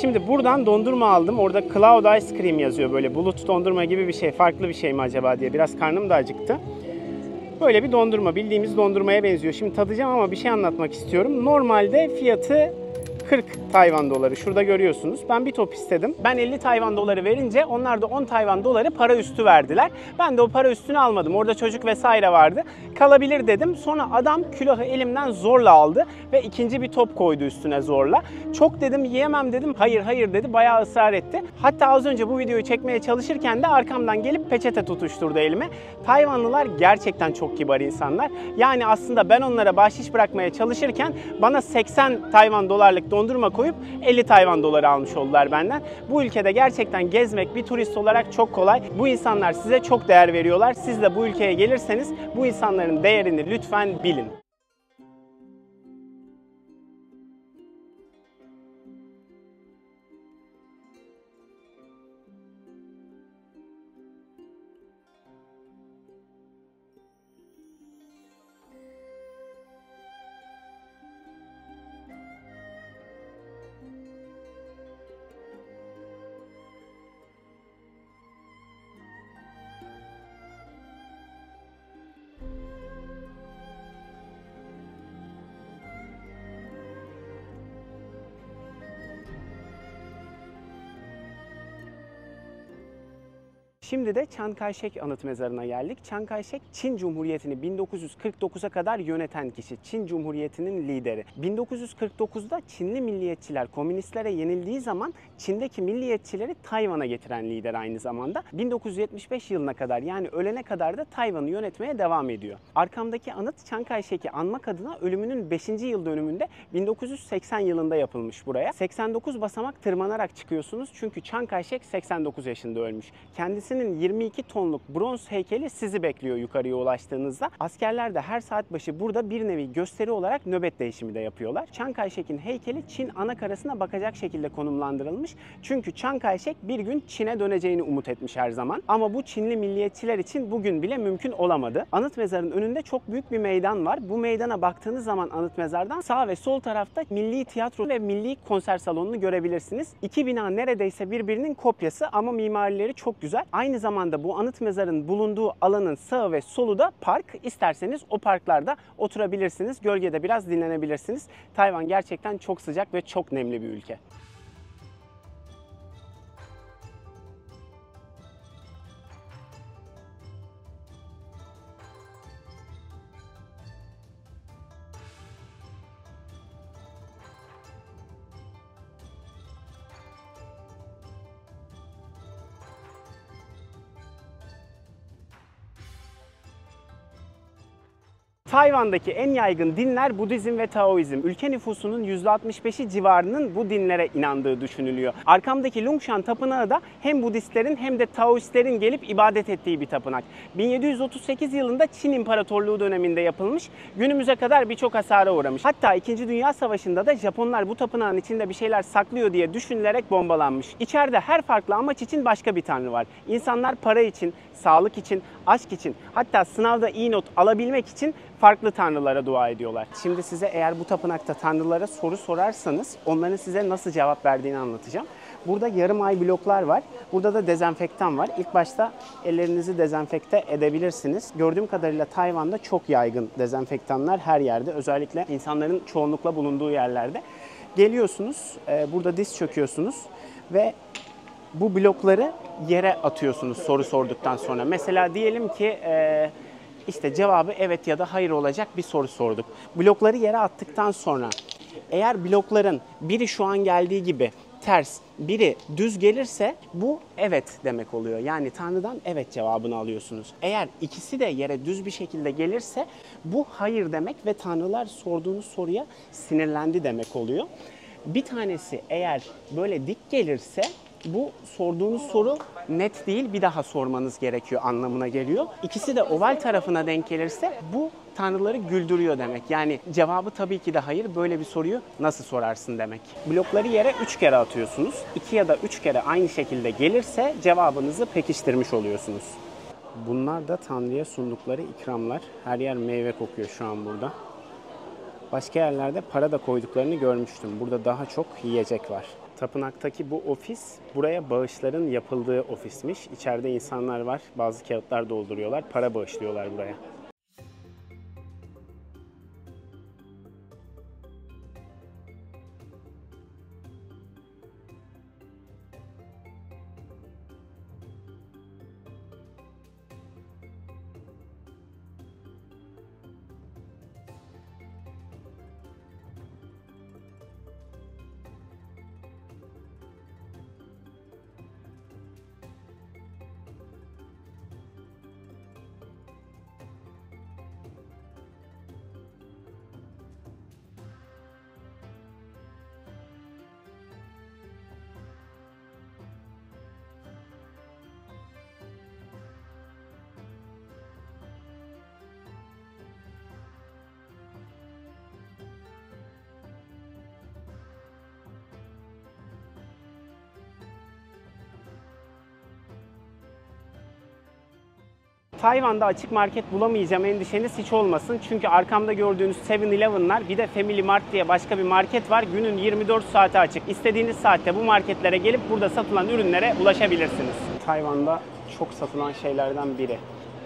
Şimdi buradan dondurma aldım. Orada Cloud Ice Cream yazıyor. Böyle bulut dondurma gibi bir şey. Farklı bir şey mi acaba diye. Biraz karnım da acıktı. Böyle bir dondurma. Bildiğimiz dondurmaya benziyor. Şimdi tadacağım ama bir şey anlatmak istiyorum. Normalde fiyatı 40 Tayvan doları. Şurada görüyorsunuz. Ben bir top istedim. Ben 50 Tayvan doları verince onlar da 10 Tayvan doları para üstü verdiler. Ben de o para üstünü almadım. Orada çocuk vesaire vardı. Kalabilir dedim. Sonra adam külahı elimden zorla aldı ve ikinci bir top koydu üstüne zorla. Çok dedim, yiyemem dedim. Hayır hayır dedi. Bayağı ısrar etti. Hatta az önce bu videoyu çekmeye çalışırken de arkamdan gelip peçete tutuşturdu elime. Tayvanlılar gerçekten çok kibar insanlar. Yani aslında ben onlara bahşiş bırakmaya çalışırken bana 80 Tayvan dolarlık dondurma koyup 50 Tayvan doları almış oldular benden. Bu ülkede gerçekten gezmek bir turist olarak çok kolay. Bu insanlar size çok değer veriyorlar. Siz de bu ülkeye gelirseniz bu insanların değerini lütfen bilin. Şimdi de Chiang Kai-shek anıt mezarına geldik. Chiang Kai-shek, Çin Cumhuriyeti'ni 1949'a kadar yöneten kişi. Çin Cumhuriyeti'nin lideri. 1949'da Çinli milliyetçiler komünistlere yenildiği zaman Çin'deki milliyetçileri Tayvan'a getiren lider aynı zamanda. 1975 yılına kadar yani ölene kadar da Tayvan'ı yönetmeye devam ediyor. Arkamdaki anıt Chiang Kai-shek'i anmak adına ölümünün 5. yıl dönümünde 1980 yılında yapılmış buraya. 89 basamak tırmanarak çıkıyorsunuz çünkü Chiang Kai-shek 89 yaşında ölmüş. Kendisinin 22 tonluk bronz heykeli sizi bekliyor yukarıya ulaştığınızda. Askerler de her saat başı burada bir nevi gösteri olarak nöbet değişimi de yapıyorlar. Chiang Kai-shek'in heykeli Çin anakarasına bakacak şekilde konumlandırılmış. Çünkü Chiang Kai-shek bir gün Çin'e döneceğini umut etmiş her zaman. Ama bu Çinli milliyetçiler için bugün bile mümkün olamadı. Anıt mezarın önünde çok büyük bir meydan var. Bu meydana baktığınız zaman anıt mezardan sağ ve sol tarafta Milli Tiyatro ve Milli Konser Salonu'nu görebilirsiniz. İki bina neredeyse birbirinin kopyası ama mimarileri çok güzel. Aynı zamanda bu anıt mezarın bulunduğu alanın sağı ve solu da park. İsterseniz o parklarda oturabilirsiniz. Gölgede biraz dinlenebilirsiniz. Tayvan gerçekten çok sıcak ve çok nemli bir ülke. Tayvan'daki en yaygın dinler Budizm ve Taoizm. Ülke nüfusunun %65'i civarının bu dinlere inandığı düşünülüyor. Arkamdaki Lungshan Tapınağı da hem Budistlerin hem de Taoistlerin gelip ibadet ettiği bir tapınak. 1738 yılında Çin İmparatorluğu döneminde yapılmış, günümüze kadar birçok hasara uğramış. Hatta 2. Dünya Savaşı'nda da Japonlar bu tapınağın içinde bir şeyler saklıyor diye düşünülerek bombalanmış. İçeride her farklı amaç için başka bir tanrı var. İnsanlar para için, sağlık için, aşk için, hatta sınavda iyi not alabilmek için farklı tanrılara dua ediyorlar. Şimdi size eğer bu tapınakta tanrılara soru sorarsanız onların size nasıl cevap verdiğini anlatacağım. Burada yarım ay bloklar var. Burada da dezenfektan var. İlk başta ellerinizi dezenfekte edebilirsiniz. Gördüğüm kadarıyla Tayvan'da çok yaygın dezenfektanlar her yerde. Özellikle insanların çoğunlukla bulunduğu yerlerde. Geliyorsunuz, burada diz çöküyorsunuz ve bu blokları yere atıyorsunuz soru sorduktan sonra. Mesela diyelim ki işte cevabı evet ya da hayır olacak bir soru sorduk. Blokları yere attıktan sonra eğer blokların biri şu an geldiği gibi ters, biri düz gelirse bu evet demek oluyor. Yani Tanrı'dan evet cevabını alıyorsunuz. Eğer ikisi de yere düz bir şekilde gelirse bu hayır demek ve Tanrılar sorduğunuz soruya sinirlendi demek oluyor. Bir tanesi eğer böyle dik gelirse bu sorduğunuz soru net değil, bir daha sormanız gerekiyor anlamına geliyor. İkisi de oval tarafına denk gelirse bu tanrıları güldürüyor demek. Yani cevabı tabii ki de hayır, böyle bir soruyu nasıl sorarsın demek. Blokları yere 3 kere atıyorsunuz. 2 ya da 3 kere aynı şekilde gelirse cevabınızı pekiştirmiş oluyorsunuz. Bunlar da Tanrı'ya sundukları ikramlar. Her yer meyve kokuyor şu an burada. Başka yerlerde para da koyduklarını görmüştüm. Burada daha çok yiyecek var. Tapınaktaki bu ofis, buraya bağışların yapıldığı ofismiş. İçeride insanlar var, bazı kağıtlar dolduruyorlar, para bağışlıyorlar buraya. Tayvan'da açık market bulamayacağım endişeniz hiç olmasın. Çünkü arkamda gördüğünüz 7-Eleven'lar, bir de Family Mart diye başka bir market var. Günün 24 saati açık. İstediğiniz saatte bu marketlere gelip burada satılan ürünlere ulaşabilirsiniz. Tayvan'da çok satılan şeylerden biri.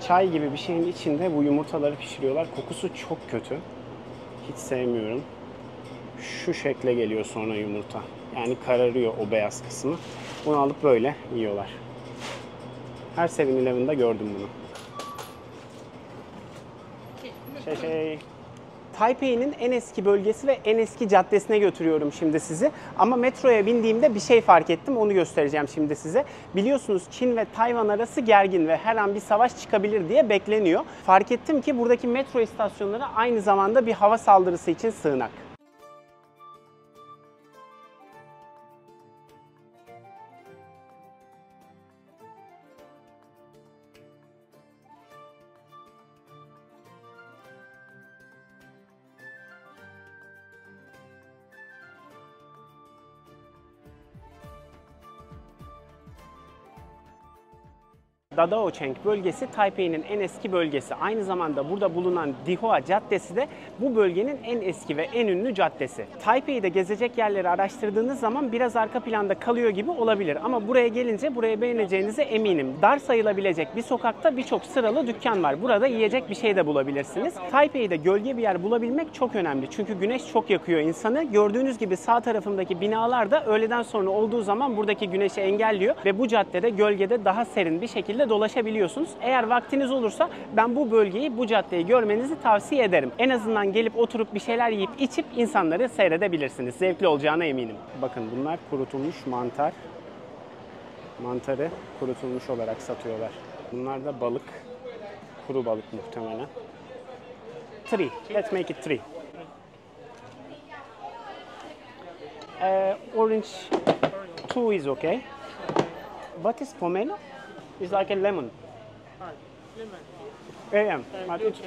Çay gibi bir şeyin içinde bu yumurtaları pişiriyorlar. Kokusu çok kötü. Hiç sevmiyorum. Şu şekle geliyor sonra yumurta. Yani kararıyor o beyaz kısmı. Bunu alıp böyle yiyorlar. Her 7-Eleven'da gördüm bunu. Taipei'nin en eski bölgesi ve en eski caddesine götürüyorum şimdi sizi. Ama metroya bindiğimde bir şey fark ettim, onu göstereceğim şimdi size. Biliyorsunuz Çin ve Tayvan arası gergin ve her an bir savaş çıkabilir diye bekleniyor. Fark ettim ki buradaki metro istasyonları aynı zamanda bir hava saldırısı için sığınak. Dadaocheng bölgesi Taipei'nin en eski bölgesi. Aynı zamanda burada bulunan Dihua Caddesi de bu bölgenin en eski ve en ünlü caddesi. Taipei'de gezecek yerleri araştırdığınız zaman biraz arka planda kalıyor gibi olabilir. Ama buraya gelince burayı beğeneceğinize eminim. Dar sayılabilecek bir sokakta birçok sıralı dükkan var. Burada yiyecek bir şey de bulabilirsiniz. Taipei'de gölge bir yer bulabilmek çok önemli. Çünkü güneş çok yakıyor insanı. Gördüğünüz gibi sağ tarafımdaki binalar da öğleden sonra olduğu zaman buradaki güneşi engelliyor ve bu caddede gölgede daha serin bir şekilde dolaşabiliyorsunuz. Eğer vaktiniz olursa ben bu bölgeyi, bu caddeyi görmenizi tavsiye ederim. En azından gelip oturup bir şeyler yiyip içip insanları seyredebilirsiniz. Zevkli olacağına eminim. Bakın bunlar kurutulmuş mantar. Mantarı kurutulmuş olarak satıyorlar. Bunlar da balık. Kuru balık muhtemelen. 3. Let's make it 3. Orange 2 is okay. What is pomelo? It's like a lemon.
Lemon.
Yeah. But it's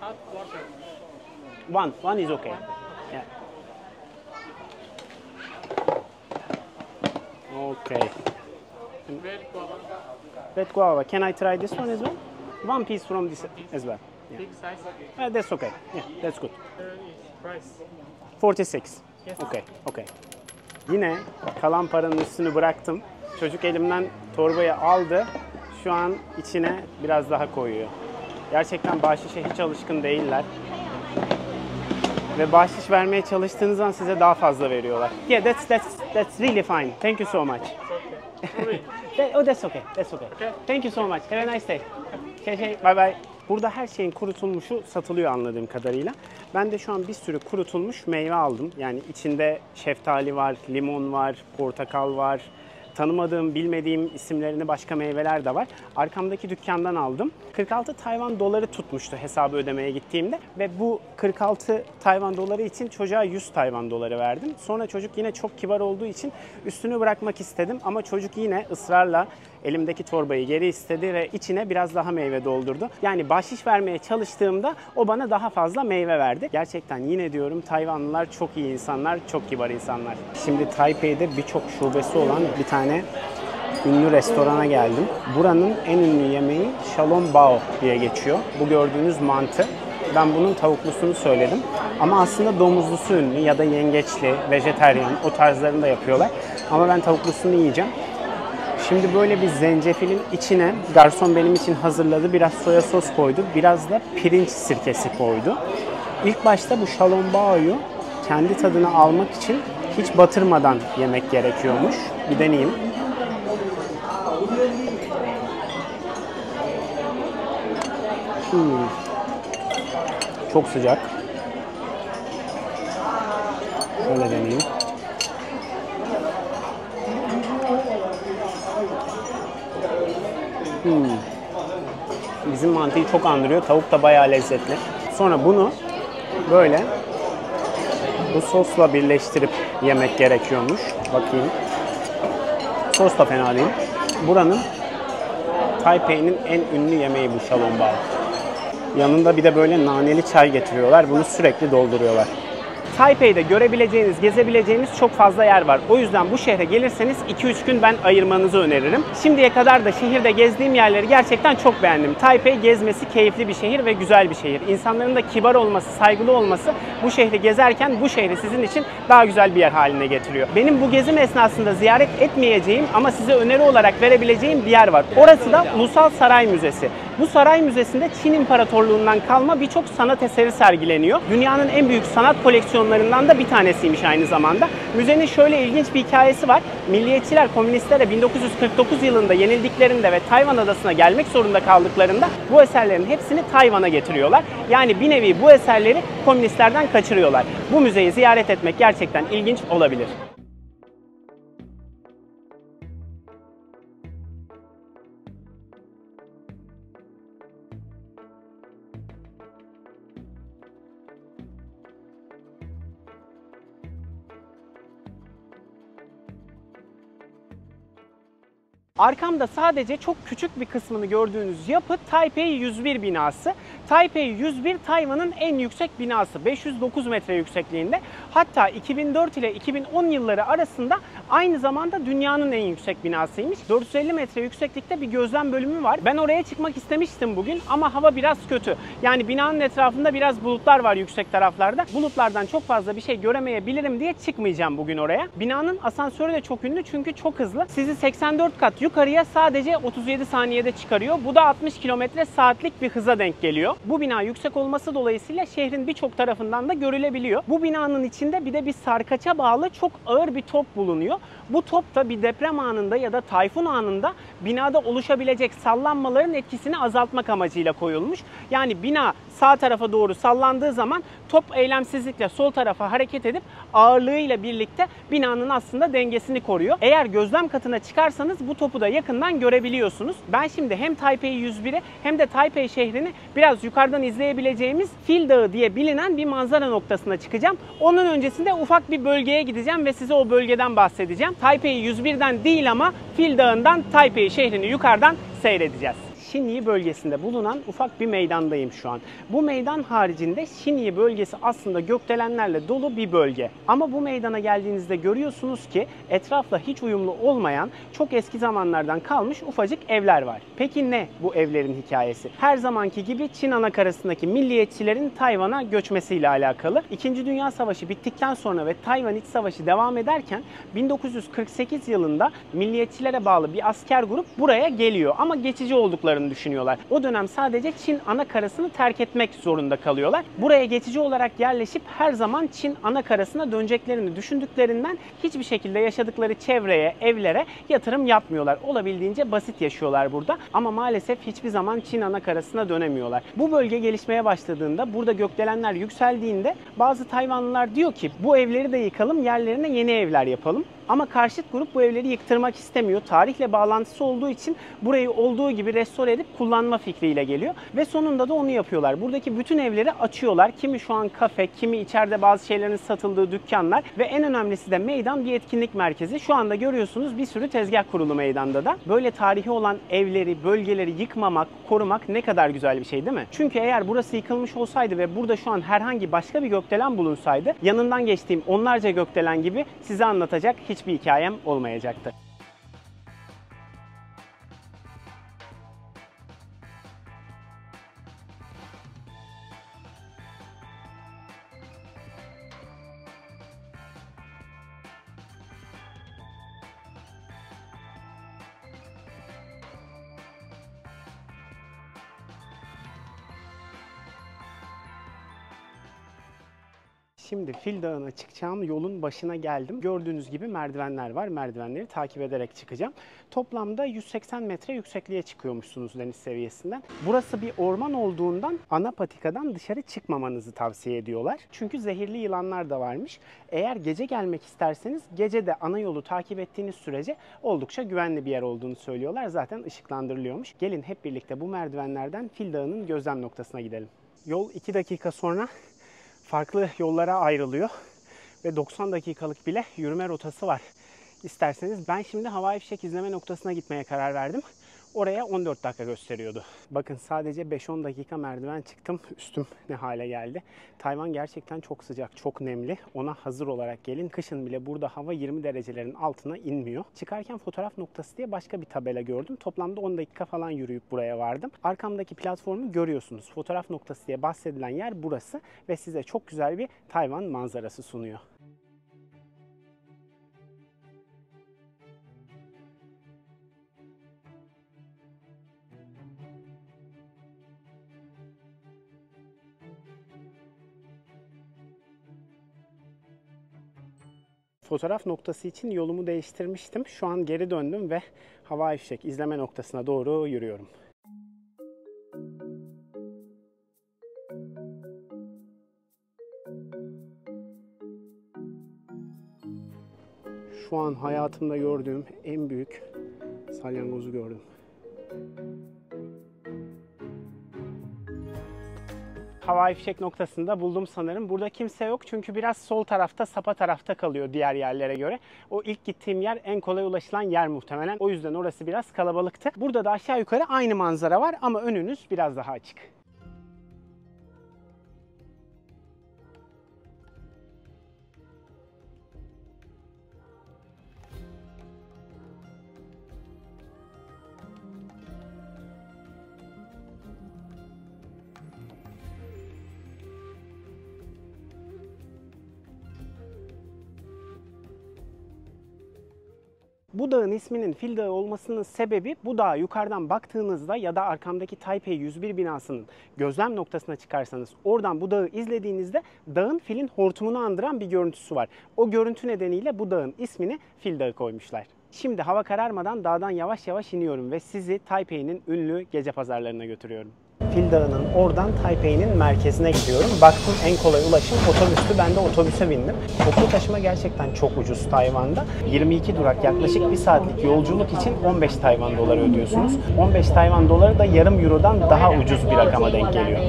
Hot water.
one is okay. Yeah. Okay.
Red guava.
Red guava. Can I try this one as well? One piece from this as well.
Big size.
That's okay. Yeah, that's good.
Price.
46. Okay, okay. Yine kalan paranın üstünü bıraktım. Çocuk elimden torbayı aldı. Şu an içine biraz daha koyuyor. Gerçekten bahşişe hiç alışkın değiller. Ve bahşiş vermeye çalıştığınız zaman size daha fazla veriyorlar. Yeah, that's really fine. Thank you so much. Oh, that's okay. That's okay. Thank you so much. Have a nice day. Bye bye. Burada her şeyin kurutulmuşu satılıyor anladığım kadarıyla. Ben de şu an bir sürü kurutulmuş meyve aldım. Yani içinde şeftali var, limon var, portakal var. Tanımadığım, bilmediğim isimlerini başka meyveler de var. Arkamdaki dükkandan aldım. 46 Tayvan doları tutmuştu hesabı ödemeye gittiğimde. Ve bu 46 Tayvan doları için çocuğa 100 Tayvan doları verdim. Sonra çocuk yine çok kibar olduğu için üstünü bırakmak istedim. Ama çocuk yine ısrarla elimdeki torbayı geri istedi ve içine biraz daha meyve doldurdu. Yani bahşiş vermeye çalıştığımda o bana daha fazla meyve verdi. Gerçekten yine diyorum Tayvanlılar çok iyi insanlar, çok kibar insanlar. Şimdi Taipei'de birçok şubesi olan bir tane ünlü restorana geldim. Buranın en ünlü yemeği Xiaolong Bao diye geçiyor. Bu gördüğünüz mantı. Ben bunun tavuklusunu söyledim. Ama aslında domuzlusu ünlü ya da yengeçli, vejetaryen o tarzlarını da yapıyorlar. Ama ben tavuklusunu yiyeceğim. Şimdi böyle bir zencefilin içine garson benim için hazırladı. Biraz soya sos koydu. Biraz da pirinç sirkesi koydu. İlk başta bu Xiaolong Bao'yu kendi tadını almak için hiç batırmadan yemek gerekiyormuş. Bir deneyeyim. Çok sıcak. Şöyle deneyeyim. Bizim mantıyı çok andırıyor. Tavuk da bayağı lezzetli. Sonra bunu böyle bu sosla birleştirip yemek gerekiyormuş. Bakayım. Sos da fena değil. Buranın Taipei'nin en ünlü yemeği bu Xiaolong Bao. Yanında bir de böyle naneli çay getiriyorlar. Bunu sürekli dolduruyorlar. Taipei'de görebileceğiniz, gezebileceğiniz çok fazla yer var. O yüzden bu şehre gelirseniz 2-3 gün ben ayırmanızı öneririm. Şimdiye kadar da şehirde gezdiğim yerleri gerçekten çok beğendim. Taipei gezmesi keyifli bir şehir ve güzel bir şehir. İnsanların da kibar olması, saygılı olması bu şehri gezerken bu şehri sizin için daha güzel bir yer haline getiriyor. Benim bu gezim esnasında ziyaret etmeyeceğim ama size öneri olarak verebileceğim bir yer var. Orası da Ulusal Saray Müzesi. Bu saray müzesinde Çin İmparatorluğundan kalma birçok sanat eseri sergileniyor. Dünyanın en büyük sanat koleksiyonlarından da bir tanesiymiş aynı zamanda. Müzenin şöyle ilginç bir hikayesi var. Milliyetçiler komünistlere 1949 yılında yenildiklerinde ve Tayvan adasına gelmek zorunda kaldıklarında bu eserlerin hepsini Tayvan'a getiriyorlar. Yani bir nevi bu eserleri komünistlerden kaçırıyorlar. Bu müzeyi ziyaret etmek gerçekten ilginç olabilir. Arkamda sadece çok küçük bir kısmını gördüğünüz yapı Taipei 101 binası. Taipei 101 Tayvan'ın en yüksek binası. 509 metre yüksekliğinde. Hatta 2004 ile 2010 yılları arasında aynı zamanda dünyanın en yüksek binasıymış. 450 metre yükseklikte bir gözlem bölümü var. Ben oraya çıkmak istemiştim bugün ama hava biraz kötü. Yani binanın etrafında biraz bulutlar var yüksek taraflarda. Bulutlardan çok fazla bir şey göremeyebilirim diye çıkmayacağım bugün oraya. Binanın asansörü de çok ünlü çünkü çok hızlı. Sizi 84 kat yukarıya sadece 37 saniyede çıkarıyor. Bu da 60 km/saatlik bir hıza denk geliyor. Bu bina yüksek olması dolayısıyla şehrin birçok tarafından da görülebiliyor. Bu binanın içinde bir de bir sarkaça bağlı çok ağır bir top bulunuyor. Bu top da bir deprem anında ya da tayfun anında binada oluşabilecek sallanmaların etkisini azaltmak amacıyla koyulmuş. Yani bina sağ tarafa doğru sallandığı zaman top eylemsizlikle sol tarafa hareket edip ağırlığıyla birlikte binanın aslında dengesini koruyor. Eğer gözlem katına çıkarsanız bu topu da yakından görebiliyorsunuz. Ben şimdi hem Taipei 101'i hem de Taipei şehrini biraz yukarıdan izleyebileceğimiz Fil Dağı diye bilinen bir manzara noktasına çıkacağım. Onun öncesinde ufak bir bölgeye gideceğim ve size o bölgeden bahsedeceğim. Taipei 101'den değil ama Fil Dağı'ndan Taipei şehrini yukarıdan seyredeceğiz. Xinyi bölgesinde bulunan ufak bir meydandayım şu an. Bu meydan haricinde Xinyi bölgesi aslında gökdelenlerle dolu bir bölge. Ama bu meydana geldiğinizde görüyorsunuz ki etrafla hiç uyumlu olmayan çok eski zamanlardan kalmış ufacık evler var. Peki ne bu evlerin hikayesi? Her zamanki gibi Çin anakarasındaki milliyetçilerin Tayvan'a göçmesiyle alakalı. İkinci Dünya Savaşı bittikten sonra ve Tayvan İç Savaşı devam ederken 1948 yılında milliyetçilere bağlı bir asker grup buraya geliyor ama geçici olduklarını düşünüyorlar. O dönem sadece Çin anakarasını terk etmek zorunda kalıyorlar. Buraya geçici olarak yerleşip her zaman Çin anakarasına döneceklerini düşündüklerinden hiçbir şekilde yaşadıkları çevreye, evlere yatırım yapmıyorlar. Olabildiğince basit yaşıyorlar burada ama maalesef hiçbir zaman Çin anakarasına dönemiyorlar. Bu bölge gelişmeye başladığında, burada gökdelenler yükseldiğinde bazı Tayvanlılar diyor ki bu evleri de yıkalım, yerlerine yeni evler yapalım. Ama karşıt grup bu evleri yıktırmak istemiyor. Tarihle bağlantısı olduğu için burayı olduğu gibi restore edip kullanma fikriyle geliyor. Ve sonunda da onu yapıyorlar. Buradaki bütün evleri açıyorlar. Kimi şu an kafe, kimi içeride bazı şeylerin satıldığı dükkanlar ve en önemlisi de meydan bir etkinlik merkezi. Şu anda görüyorsunuz bir sürü tezgah kurulu meydanda da. Böyle tarihi olan evleri, bölgeleri yıkmamak, korumak ne kadar güzel bir şey değil mi? Çünkü eğer burası yıkılmış olsaydı ve burada şu an herhangi başka bir gökdelen bulunsaydı yanından geçtiğim onlarca gökdelen gibi size anlatacak hiçbir hikayem olmayacaktı. Şimdi Fil Dağı'na çıkacağım yolun başına geldim. Gördüğünüz gibi merdivenler var. Merdivenleri takip ederek çıkacağım. Toplamda 180 metre yüksekliğe çıkıyormuşsunuz deniz seviyesinden. Burası bir orman olduğundan ana patikadan dışarı çıkmamanızı tavsiye ediyorlar. Çünkü zehirli yılanlar da varmış. Eğer gece gelmek isterseniz gece de ana yolu takip ettiğiniz sürece oldukça güvenli bir yer olduğunu söylüyorlar. Zaten ışıklandırılıyormuş. Gelin hep birlikte bu merdivenlerden Fil Dağı'nın gözlem noktasına gidelim. Yol 2 dakika sonra farklı yollara ayrılıyor ve 90 dakikalık bile yürüme rotası var. İsterseniz ben şimdi havai fişek izleme noktasına gitmeye karar verdim. Oraya 14 dakika gösteriyordu. Bakın sadece 5-10 dakika merdiven çıktım. Üstüm ne hale geldi. Tayvan gerçekten çok sıcak, çok nemli. Ona hazır olarak gelin. Kışın bile burada hava 20 derecelerin altına inmiyor. Çıkarken fotoğraf noktası diye başka bir tabela gördüm. Toplamda 10 dakika falan yürüyüp buraya vardım. Arkamdaki platformu görüyorsunuz. Fotoğraf noktası diye bahsedilen yer burası ve size çok güzel bir Tayvan manzarası sunuyor. Fotoğraf noktası için yolumu değiştirmiştim. Şu an geri döndüm ve havai fişek izleme noktasına doğru yürüyorum. Şu an hayatımda gördüğüm en büyük salyangozu gördüm. Havai fişek noktasında buldum sanırım. Burada kimse yok çünkü biraz sol tarafta, sapa tarafta kalıyor diğer yerlere göre. O ilk gittiğim yer en kolay ulaşılan yer muhtemelen. O yüzden orası biraz kalabalıktı. Burada da aşağı yukarı aynı manzara var ama önünüz biraz daha açık. Bu dağın isminin Fil Dağı olmasının sebebi bu dağa yukarıdan baktığınızda ya da arkamdaki Taipei 101 binasının gözlem noktasına çıkarsanız oradan bu dağı izlediğinizde dağın filin hortumunu andıran bir görüntüsü var. O görüntü nedeniyle bu dağın ismini Fil Dağı koymuşlar. Şimdi hava kararmadan dağdan yavaş yavaş iniyorum ve sizi Taipei'nin ünlü gece pazarlarına götürüyorum. Fil Dağı'nın oradan Taipei'nin merkezine gidiyorum. Baktım en kolay ulaşım otobüstü. Ben de otobüse bindim. Toplu taşıma gerçekten çok ucuz Tayvan'da. 22 durak yaklaşık 1 saatlik yolculuk için 15 Tayvan doları ödüyorsunuz. 15 Tayvan doları da yarım eurodan daha ucuz bir rakama denk geliyor.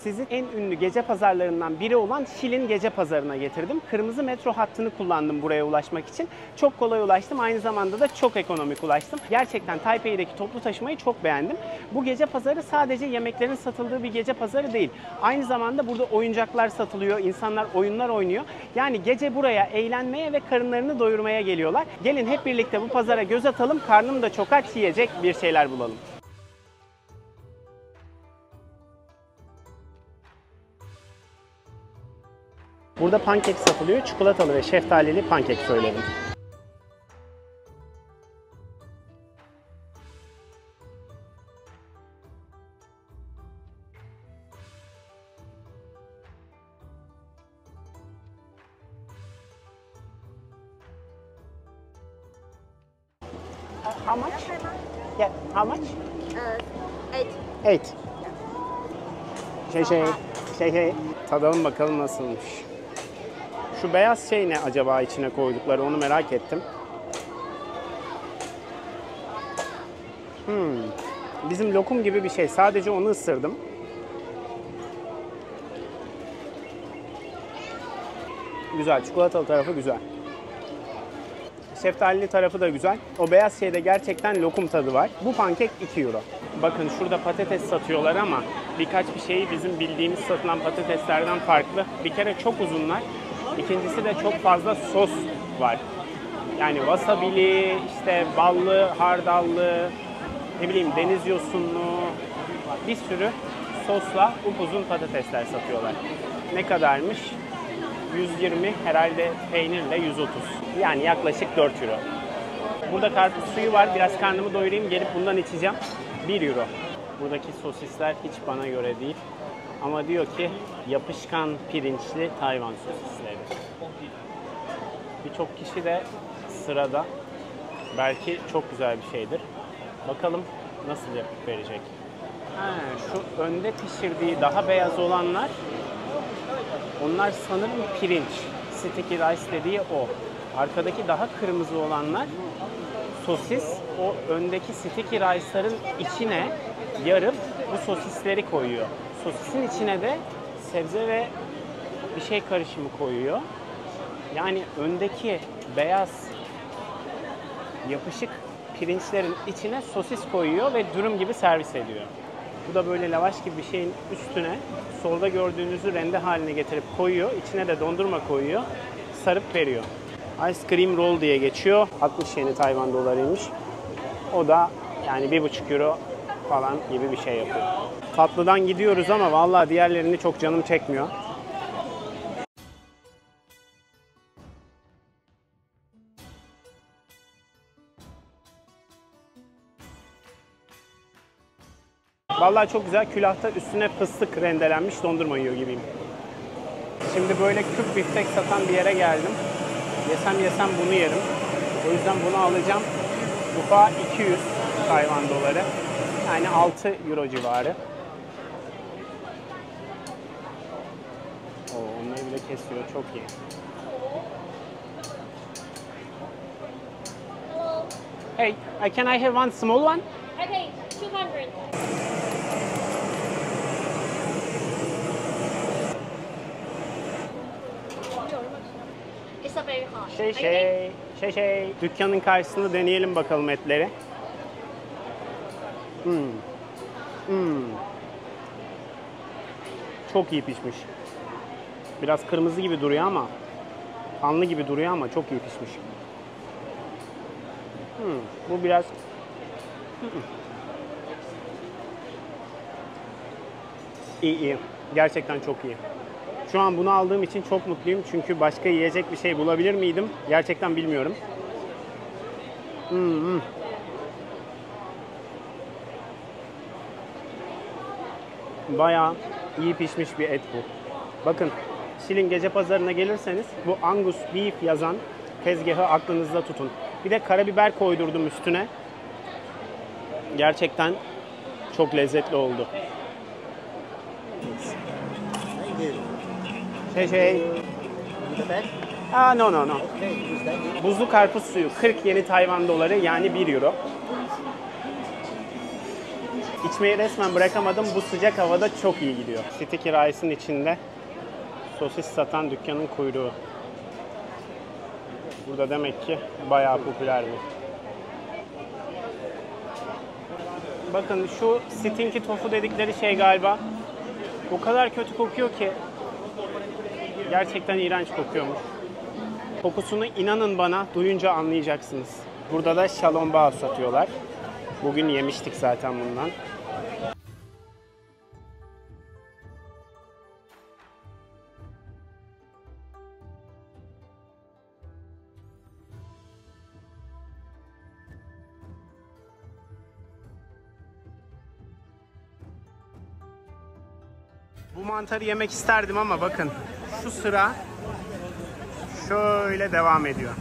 Sizi en ünlü gece pazarlarından biri olan Şilin Gece Pazarı'na getirdim. Kırmızı metro hattını kullandım buraya ulaşmak için. Çok kolay ulaştım. Aynı zamanda da çok ekonomik ulaştım. Gerçekten Taipei'deki toplu taşımayı çok beğendim. Bu gece pazarı sadece yemeklerin satıldığı bir gece pazarı değil. Aynı zamanda burada oyuncaklar satılıyor. İnsanlar oyunlar oynuyor. Yani gece buraya eğlenmeye ve karınlarını doyurmaya geliyorlar. Gelin hep birlikte bu pazara göz atalım. Karnım da çok aç, yiyecek bir şeyler bulalım. Burada pankek satılıyor. Çikolatalı ve şeftalili pankek söyledim. How much? Yeah, how much?
8.
8. Şey. Tadalım bakalım nasılmış. Şu beyaz şey ne acaba içine koydukları, onu merak ettim. Bizim lokum gibi bir şey. Sadece onu ısırdım. Güzel. Çikolatalı tarafı güzel. Şeftalili tarafı da güzel. O beyaz şeyde gerçekten lokum tadı var. Bu pankek 2 euro. Bakın şurada patates satıyorlar ama birkaç bir şeyi bizim bildiğimiz satılan patateslerden farklı. Bir kere çok uzunlar. İkincisi de çok fazla sos var. Yani wasabili, işte ballı, hardallı, ne bileyim deniz yosunlu, bir sürü sosla upuzun patatesler satıyorlar. Ne kadarmış? 120, herhalde peynirle 130. Yani yaklaşık 4 euro. Burada karpuz suyu var. Biraz karnımı doyurayım, gelip bundan içeceğim. 1 euro. Buradaki sosisler hiç bana göre değil. Ama diyor ki yapışkan pirinçli Tayvan sosisleri. Birçok kişi de sırada. Belki çok güzel bir şeydir. Bakalım nasıl yapıp verecek. Şu önde pişirdiği daha beyaz olanlar, onlar sanırım pirinç. Sticky rice dediği o. Arkadaki daha kırmızı olanlar sosis. O öndeki sticky rice'ların içine yarıp bu sosisleri koyuyor. Sosisin içine de sebze ve bir şey karışımı koyuyor. Yani öndeki beyaz yapışık pirinçlerin içine sosis koyuyor ve dürüm gibi servis ediyor. Bu da böyle lavaş gibi bir şeyin üstüne solda gördüğünüzü rende haline getirip koyuyor. İçine de dondurma koyuyor. Sarıp veriyor. Ice cream roll diye geçiyor. 60 yeni Tayvan dolarıymış. O da yani 1,5 euro falan gibi bir şey yapıyor. Tatlıdan gidiyoruz ama vallahi diğerlerini çok canım çekmiyor. Vallahi çok güzel, külahta üstüne fıstık rendelenmiş dondurma yiyor gibiyim. Şimdi böyle küp biftek satan bir yere geldim. Yesem bunu yerim. O yüzden bunu alacağım. Ufağı 200 Tayvan doları. Yani 6 euro civarı. Onları bile kesiyor, çok iyi. Hey, can I have one small one?
Okay, 200. It's a very hot.
Şey. Dükkanın karşısında deneyelim bakalım etleri. Çok iyi pişmiş. Biraz kırmızı gibi duruyor ama, kanlı gibi duruyor ama çok iyi pişmiş. Bu biraz... İyi. Gerçekten çok iyi. Şu an bunu aldığım için çok mutluyum çünkü başka yiyecek bir şey bulabilir miydim? Gerçekten bilmiyorum. Bayağı iyi pişmiş bir et bu. Bakın, Şilin Gece Pazarı'na gelirseniz bu Angus Beef yazan tezgahı aklınızda tutun. Bir de karabiber koydurdum üstüne. Gerçekten çok lezzetli oldu. No. Buzlu karpuz suyu 40 yeni Tayvan doları, yani 1 euro. İçmeyi resmen bırakamadım. Bu sıcak havada çok iyi gidiyor. Sticky Rice'ın içinde sosis satan dükkanın kuyruğu. Burada demek ki bayağı popüler bu. Bakın şu stinky tofu dedikleri şey galiba o kadar kötü kokuyor ki gerçekten iğrenç kokuyormuş. Kokusunu inanın bana duyunca anlayacaksınız. Burada da şalombao satıyorlar. Bugün yemiştik zaten bundan. Bu mantarı yemek isterdim ama bakın şu sıra şöyle devam ediyor.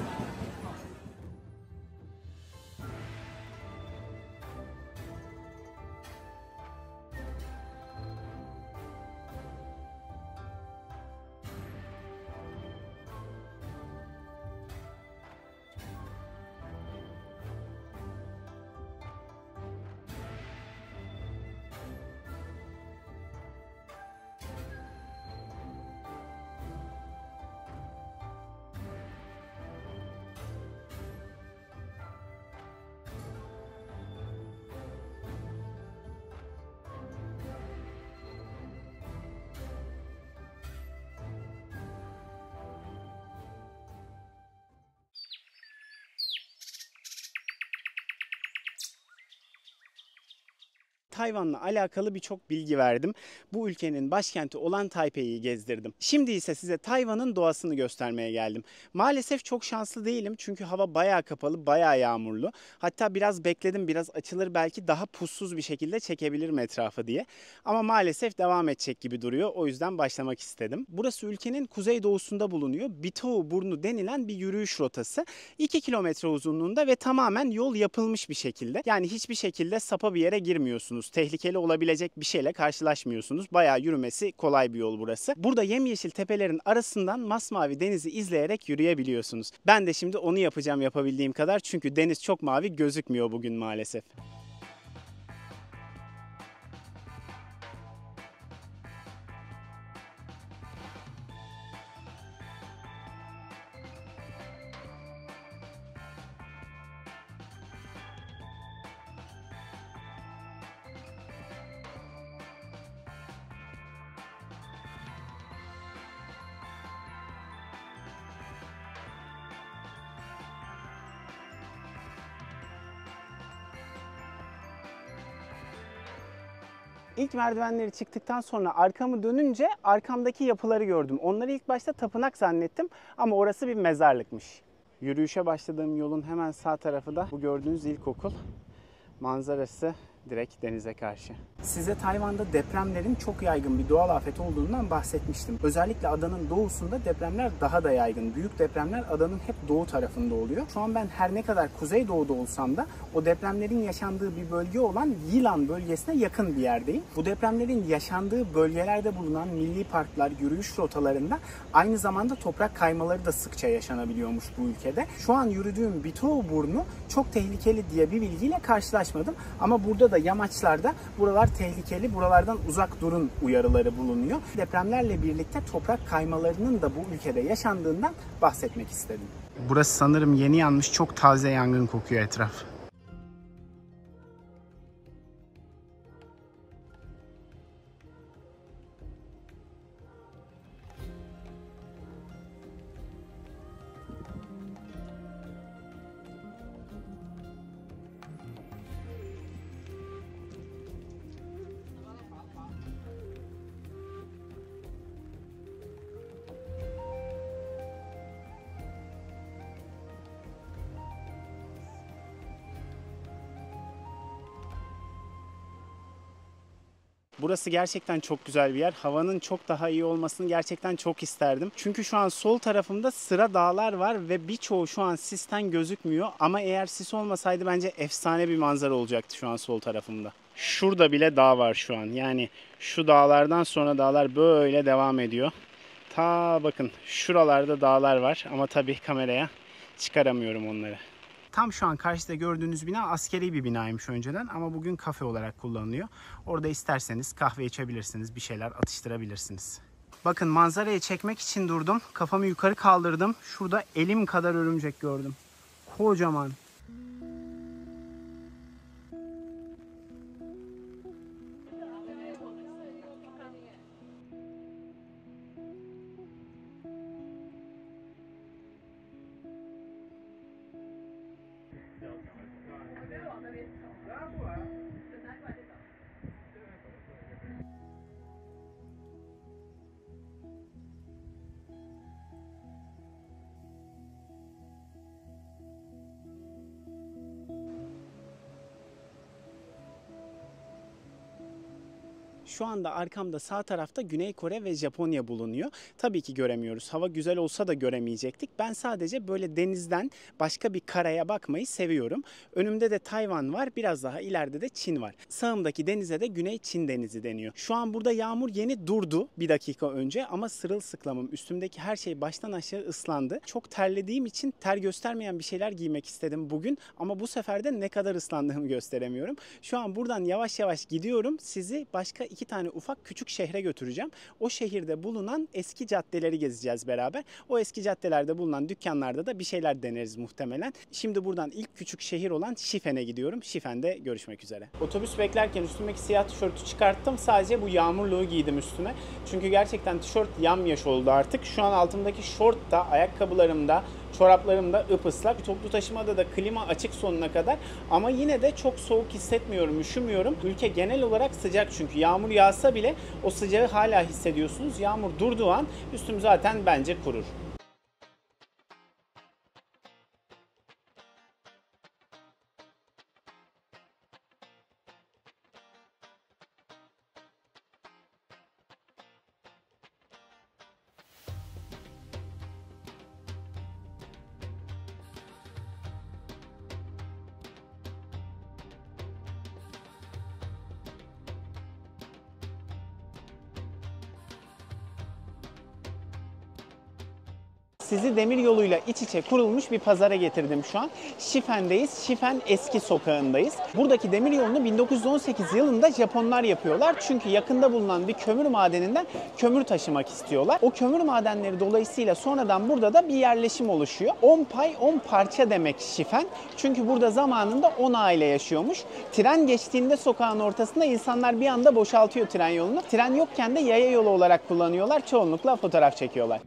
Tayvan'la alakalı birçok bilgi verdim. Bu ülkenin başkenti olan Taipei'yi gezdirdim. Şimdi ise size Tayvan'ın doğasını göstermeye geldim. Maalesef çok şanslı değilim çünkü hava bayağı kapalı, bayağı yağmurlu. Hatta biraz bekledim, biraz açılır belki daha pussuz bir şekilde çekebilirim etrafı diye. Ama maalesef devam edecek gibi duruyor. O yüzden başlamak istedim. Burası ülkenin kuzeydoğusunda bulunuyor. Bitou Burnu denilen bir yürüyüş rotası. 2 kilometre uzunluğunda ve tamamen yol yapılmış bir şekilde. Yani hiçbir şekilde sapa bir yere girmiyorsunuz. Tehlikeli olabilecek bir şeyle karşılaşmıyorsunuz. Bayağı yürümesi kolay bir yol burası. Burada yemyeşil tepelerin arasından masmavi denizi izleyerek yürüyebiliyorsunuz. Ben de şimdi onu yapacağım yapabildiğim kadar çünkü deniz çok mavi gözükmüyor bugün maalesef. İlk merdivenleri çıktıktan sonra arkamı dönünce arkamdaki yapıları gördüm. Onları ilk başta tapınak zannettim ama orası bir mezarlıkmış. Yürüyüşe başladığım yolun hemen sağ tarafı da bu gördüğünüz ilkokul. Manzarası direkt denize karşı. Size Tayvan'da depremlerin çok yaygın bir doğal afet olduğundan bahsetmiştim. Özellikle adanın doğusunda depremler daha da yaygın. Büyük depremler adanın hep doğu tarafında oluyor. Şu an ben her ne kadar kuzeydoğuda olsam da o depremlerin yaşandığı bir bölge olan Yilan bölgesine yakın bir yerdeyim. Bu depremlerin yaşandığı bölgelerde bulunan milli parklar, yürüyüş rotalarında aynı zamanda toprak kaymaları da sıkça yaşanabiliyormuş bu ülkede. Şu an yürüdüğüm Bitou Burnu çok tehlikeli diye bir bilgiyle karşılaşmadım. Ama burada da yamaçlarda buralar tehlikeli, buralardan uzak durun uyarıları bulunuyor. Depremlerle birlikte toprak kaymalarının da bu ülkede yaşandığından bahsetmek istedim. Burası sanırım yeni yanmış, çok taze yangın kokuyor etraf. Burası gerçekten çok güzel bir yer. Havanın çok daha iyi olmasını gerçekten çok isterdim. Çünkü şu an sol tarafımda sıra dağlar var ve birçoğu şu an sisten gözükmüyor. Ama eğer sis olmasaydı bence efsane bir manzara olacaktı şu an sol tarafımda. Şurada bile dağ var şu an. Yani şu dağlardan sonra dağlar böyle devam ediyor. Ta bakın şuralarda dağlar var ama tabii kameraya çıkaramıyorum onları. Tam şu an karşıda gördüğünüz bina askeri bir binaymış önceden ama bugün kafe olarak kullanılıyor. Orada isterseniz kahve içebilirsiniz, bir şeyler atıştırabilirsiniz. Bakın manzarayı çekmek için durdum. Kafamı yukarı kaldırdım. Şurada elim kadar örümcek gördüm. Kocaman. Şu anda arkamda sağ tarafta Güney Kore ve Japonya bulunuyor. Tabii ki göremiyoruz. Hava güzel olsa da göremeyecektik. Ben sadece böyle denizden başka bir karaya bakmayı seviyorum. Önümde de Tayvan var. Biraz daha ileride de Çin var. Sağımdaki denize de Güney Çin Denizi deniyor. Şu an burada yağmur yeni durdu bir dakika önce ama sırılsıklamım. Üstümdeki her şey baştan aşağı ıslandı. Çok terlediğim için ter göstermeyen bir şeyler giymek istedim bugün. Ama bu sefer de ne kadar ıslandığımı gösteremiyorum. Şu an buradan yavaş yavaş gidiyorum. Sizi başka 2 tane ufak küçük şehre götüreceğim. O şehirde bulunan eski caddeleri gezeceğiz beraber. O eski caddelerde bulunan dükkanlarda da bir şeyler deneriz muhtemelen. Şimdi buradan ilk küçük şehir olan Şifen'e gidiyorum. Şifen'de görüşmek üzere. Otobüs beklerken üstümdeki siyah tişörtü çıkarttım. Sadece bu yağmurluğu giydim üstüme. Çünkü gerçekten tişört yamyaş oldu artık. Şu an altımdaki şort da, ayakkabılarımda, çoraplarımda ıpıslak. Toplu taşımada da klima açık sonuna kadar. Ama yine de çok soğuk hissetmiyorum, üşümüyorum. Ülke genel olarak sıcak çünkü. Yağmur yağsa bile o sıcağı hala hissediyorsunuz. Yağmur durduğu an üstüm zaten bence kurur. Sizi demir yoluyla iç içe kurulmuş bir pazara getirdim şu an. Şifen'deyiz. Şifen eski sokağındayız. Buradaki demir yolunu 1918 yılında Japonlar yapıyorlar. Çünkü yakında bulunan bir kömür madeninden kömür taşımak istiyorlar. O kömür madenleri dolayısıyla sonradan burada da bir yerleşim oluşuyor. 10 pay 10 parça demek Şifen. Çünkü burada zamanında 10 aile yaşıyormuş. Tren geçtiğinde sokağın ortasında insanlar bir anda boşaltıyor tren yolunu. Tren yokken de yaya yolu olarak kullanıyorlar. Çoğunlukla fotoğraf çekiyorlar.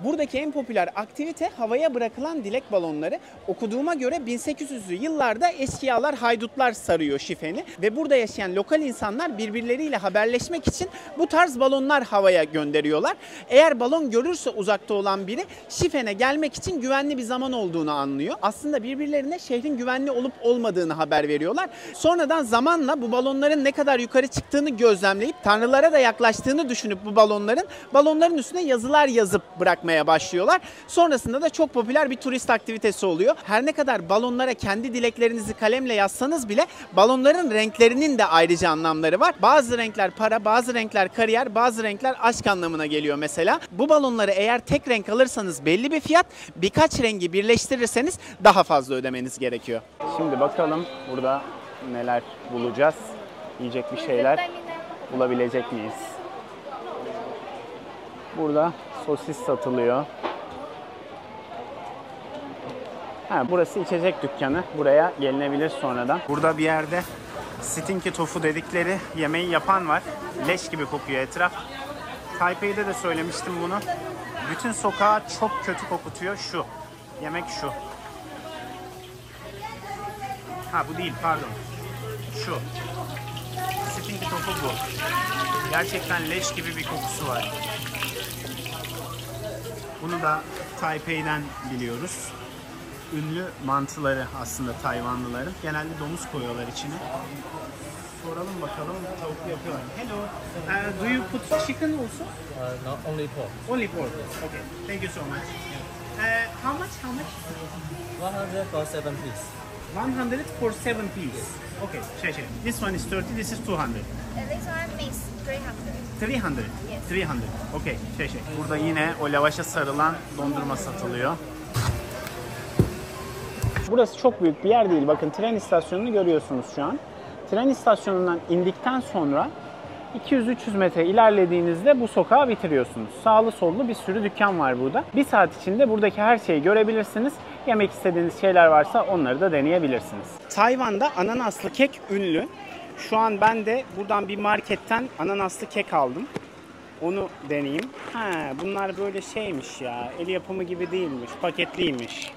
Buradaki en popüler aktivite havaya bırakılan dilek balonları. Okuduğuma göre 1800'lü yıllarda eşkıyalar, haydutlar sarıyor Şifen'i ve burada yaşayan lokal insanlar birbirleriyle haberleşmek için bu tarz balonlar havaya gönderiyorlar. Eğer balon görürse uzakta olan biri Şifen'e gelmek için güvenli bir zaman olduğunu anlıyor. Aslında birbirlerine şehrin güvenli olup olmadığını haber veriyorlar. Sonradan zamanla bu balonların ne kadar yukarı çıktığını gözlemleyip tanrılara da yaklaştığını düşünüp bu balonların üstüne yazılar yazıp bırakmaya başlıyorlar. Sonrasında da çok popüler bir turist aktivitesi oluyor. Her ne kadar balonlara kendi dileklerinizi kalemle yazsanız bile balonların renklerinin de ayrıca anlamları var. Bazı renkler para, bazı renkler kariyer, bazı renkler aşk anlamına geliyor mesela. Bu balonları eğer tek renk alırsanız belli bir fiyat, birkaç rengi birleştirirseniz daha fazla ödemeniz gerekiyor. Şimdi bakalım burada neler bulacağız. Yiyecek bir şeyler bulabilecek miyiz? Burada sosis satılıyor. Burası içecek dükkanı. Buraya gelinebilir sonradan. Burada bir yerde stinky tofu dedikleri yemeği yapan var. Leş gibi kokuyor etraf. Taipei'de de söylemiştim bunu. Bütün sokağı çok kötü kokutuyor şu. Yemek şu. Bu değil, pardon. Şu. Stinky tofu bu. Gerçekten leş gibi bir kokusu var. Bunu da Taipei'den biliyoruz. Ünlü mantıları aslında Tayvanlıların. Genelde domuz koyuyorlar içine. soralım bakalım tavuk yapıyorlar. Hello. Do you put chicken also?
No, only pork.
Only pork. Okay. Thank you so much. How much?
100 for 7 piece.
100 for 7 piece. Okay. This one is 30. This is 200.
This one is 300.
300. 300. Okay. Burada yine o lavaşa sarılan dondurma satılıyor. Burası çok büyük bir yer değil. Bakın tren istasyonunu görüyorsunuz şu an. Tren istasyonundan indikten sonra 200-300 metre ilerlediğinizde bu sokağı bitiriyorsunuz. Sağlı sollu bir sürü dükkan var burada. Bir saat içinde buradaki her şeyi görebilirsiniz. Yemek istediğiniz şeyler varsa onları da deneyebilirsiniz. Tayvan'da ananaslı kek ünlü. Şu an ben de buradan bir marketten ananaslı kek aldım. Onu deneyeyim. Bunlar böyle şeymiş ya. El yapımı gibi değilmiş. Paketliymiş.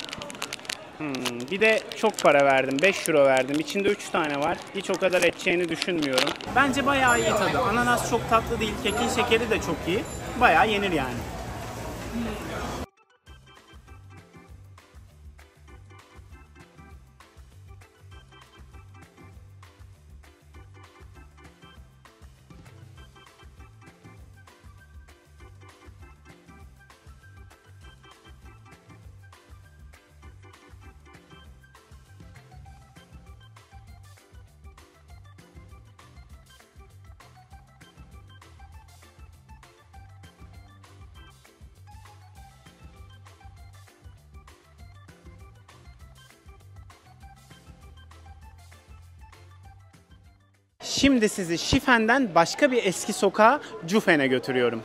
Bir de çok para verdim. 5 euro verdim. İçinde 3 tane var. Hiç o kadar edeceğini düşünmüyorum. Bence bayağı iyi tadı. Ananas çok tatlı değil. Kekin şekeri de çok iyi. Bayağı yenir yani. Şimdi sizi Şifen'den başka bir eski sokağa Cufen'e götürüyorum.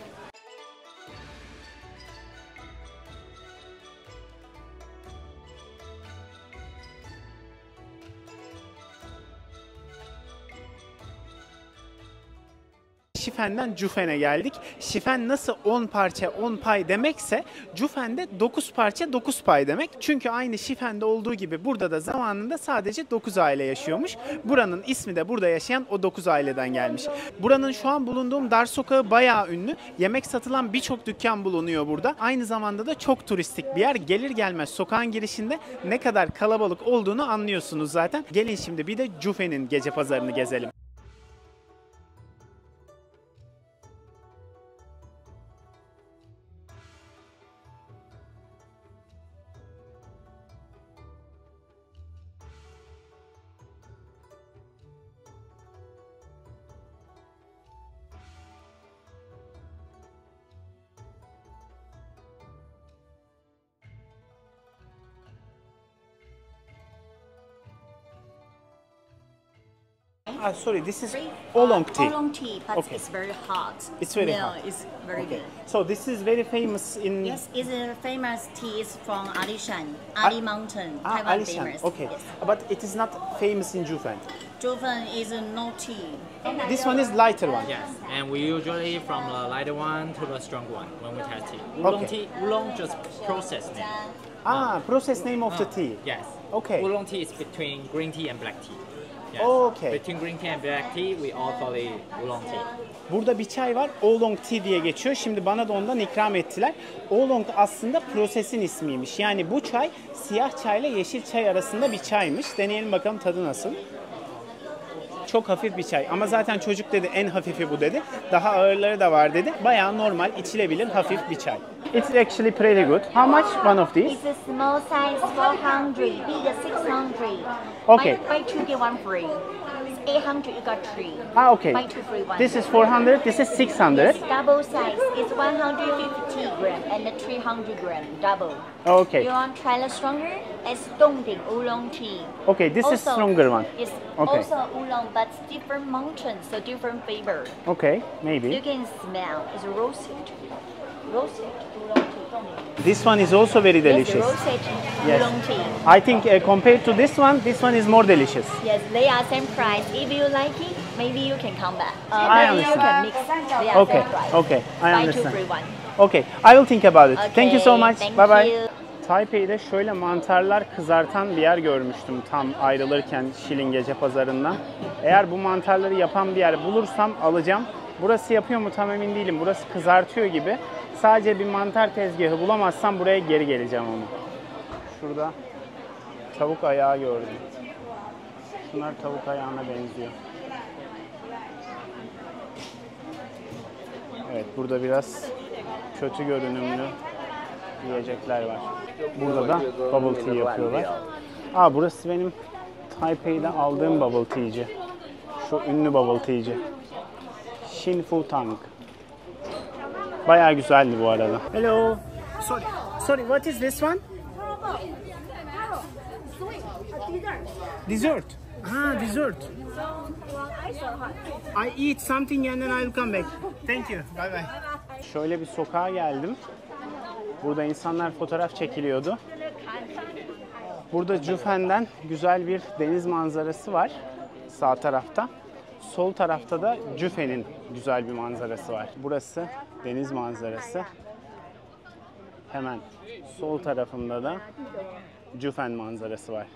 Şifen'den Cufen'e geldik. Şifen nasıl 10 parça 10 pay demekse Cufen'de 9 parça 9 pay demek. Çünkü aynı Şifen'de olduğu gibi burada da zamanında sadece 9 aile yaşıyormuş. Buranın ismi de burada yaşayan o 9 aileden gelmiş. Buranın şu an bulunduğum dar sokağı bayağı ünlü. Yemek satılan birçok dükkan bulunuyor burada. Aynı zamanda da çok turistik bir yer. Gelir gelmez sokağın girişinde ne kadar kalabalık olduğunu anlıyorsunuz zaten. Gelin şimdi bir de Cufen'in gece pazarını gezelim. Sorry, this is oolong tea.
Oolong tea, but
Okay.
it's very hot.
It's very
no,
hot.
it's very
Okay.
good.
So this is very famous in
Yes, it's a famous tea is from Alishan, Ali Mountain, Taiwan
Alishan.
famous.
Okay,
Yes.
but it is not famous in Jufen.
Jufen is a no tea.
This one is lighter one.
Yes, and we usually from the lighter one to the strong one when we test tea. Oolong
Okay.
tea, oolong just process name.
Process name of the tea.
Yes.
Okay.
Oolong tea is between green tea and black tea. Yes.
Okay.
Between green tea and black tea, we all call it oolong tea.
Burada bir çay var, oolong tea diye geçiyor. Şimdi bana da ondan ikram ettiler. Oolong aslında prosesin ismiymiş. Yani bu çay siyah çayla yeşil çay arasında bir çaymış. Deneyelim bakalım tadı nasıl. Çok hafif bir çay ama zaten çocuk dedi en hafifi bu dedi. Daha ağırları da var dedi. Bayağı normal içilebilir hafif bir çay. It's actually pretty good. How much one of these?
It's a small size 400, big 600.
Okay.
Buy two get one free. It's 800, you got three.
Okay.
Buy two free one.
This is 400, this is 600.
It's double size. It's 150 gram and the 300 gram double.
Okay.
You want try the stronger? It's Dongding oolong tea.
Okay, this is stronger one.
It's
Okay.
also oolong, but different mountain, so different flavor.
Okay,
You
maybe.
can smell. It's roasted. Roasted oolong tea. Dongding.
This one is also very
Yes,
delicious.
roasted
Yes.
oolong tea.
I think compared to this one is more delicious.
Yes, they are same price. If you like it, maybe you can come back.
I
Maybe you
understand.
can mix. They are
Okay,
same price.
okay, I
Buy two
understand.
free one.
Okay, I will think about it. Thank you so
Okay,
much.
thank
Bye bye.
you.
Taipei'de şöyle mantarlar kızartan bir yer görmüştüm tam ayrılırken Şilin Gece Pazarı'ndan. Eğer bu mantarları yapan bir yer bulursam alacağım. Burası yapıyor mu tam emin değilim. Burası kızartıyor gibi. Sadece bir mantar tezgahı bulamazsam buraya geri geleceğim onu. Şurada tavuk ayağı gördüm. Şunlar tavuk ayağına benziyor. Burada biraz kötü görünümlü yiyecekler var. Burada da bubble tea yapıyorlar. Burası benim Taipei'de aldığım bubble tea'ci. Şu ünlü bubble tea'ci. Shin Fu Tang. Bayağı güzeldi bu arada. Hello. Sorry, what is this one? Dessert. Dessert. I eat something and then I'll come back. Thank you. Bye bye. Şöyle bir sokağa geldim. Burada insanlar fotoğraf çekiliyordu. Burada Cüfen'den güzel bir deniz manzarası var sağ tarafta. Sol tarafta da Cüfen'in güzel bir manzarası var. Burası deniz manzarası. Hemen sol tarafında da Cüfen manzarası var.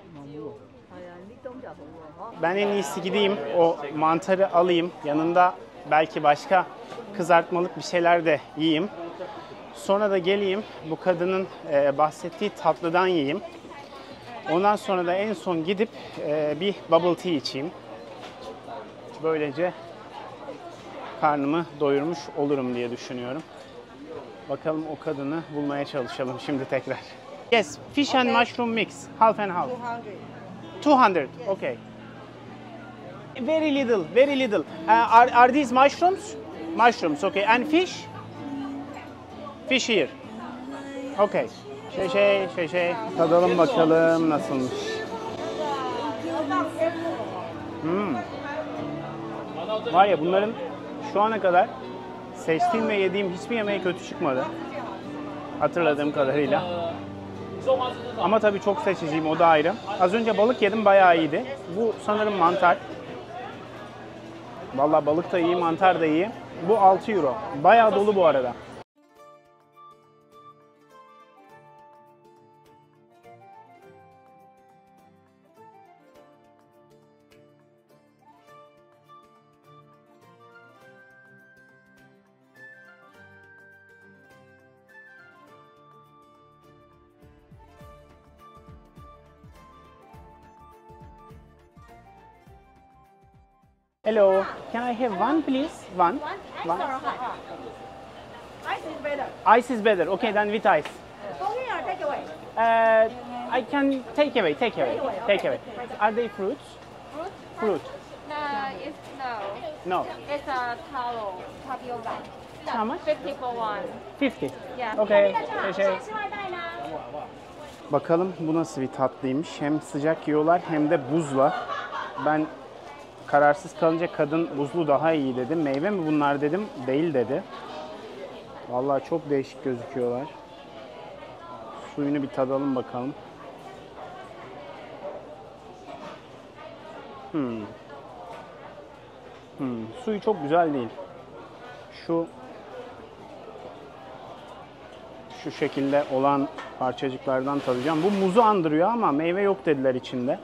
Ben en iyisi gideyim, o mantarı alayım. Yanında belki başka kızartmalık bir şeyler de yiyeyim. Sonra da geleyim, bu kadının bahsettiği tatlıdan yiyeyim. Ondan sonra da en son gidip bir bubble tea içeyim. Böylece karnımı doyurmuş olurum diye düşünüyorum. Bakalım o kadını bulmaya çalışalım şimdi tekrar. Yes, fish and mushroom mix, half and half. 200, okay. Very little, very little. Are these mushrooms? Mushrooms, okay. And fish? Fish here. Okay. Şey. Tadalım bakalım nasılmış. Var ya, bunların şu ana kadar seçtiğim ve yediğim hiçbir yemeği kötü çıkmadı. Hatırladığım kadarıyla. Ama tabii çok seçiciyim, o da ayrı. Az önce balık yedim, bayağı iyiydi. Bu sanırım mantar. Vallahi balık da iyi, mantar da iyi. Bu 6 euro. Bayağı dolu bu arada. Hello, can I have one please? One.
Ice is better.
Ice is better. Okay, then with ice.
Only or take away?
I can take away. Are they fruits? Fruit.
No.
No.
It's a taro tapioca.
How much?
50 for one.
50.
Yeah.
Okay. Bakalım bu nasıl bir tatlıymış. Hem sıcak yiyorlar hem de buzla. Ben kararsız kalınca kadın buzlu daha iyi dedi. Meyve mi bunlar dedim. Değil dedi. Vallahi çok değişik gözüküyorlar. Suyunu bir tadalım bakalım. Suyu çok güzel değil. Şu şekilde olan parçacıklardan tadacağım. Bu muzu andırıyor ama meyve yok dediler içinde.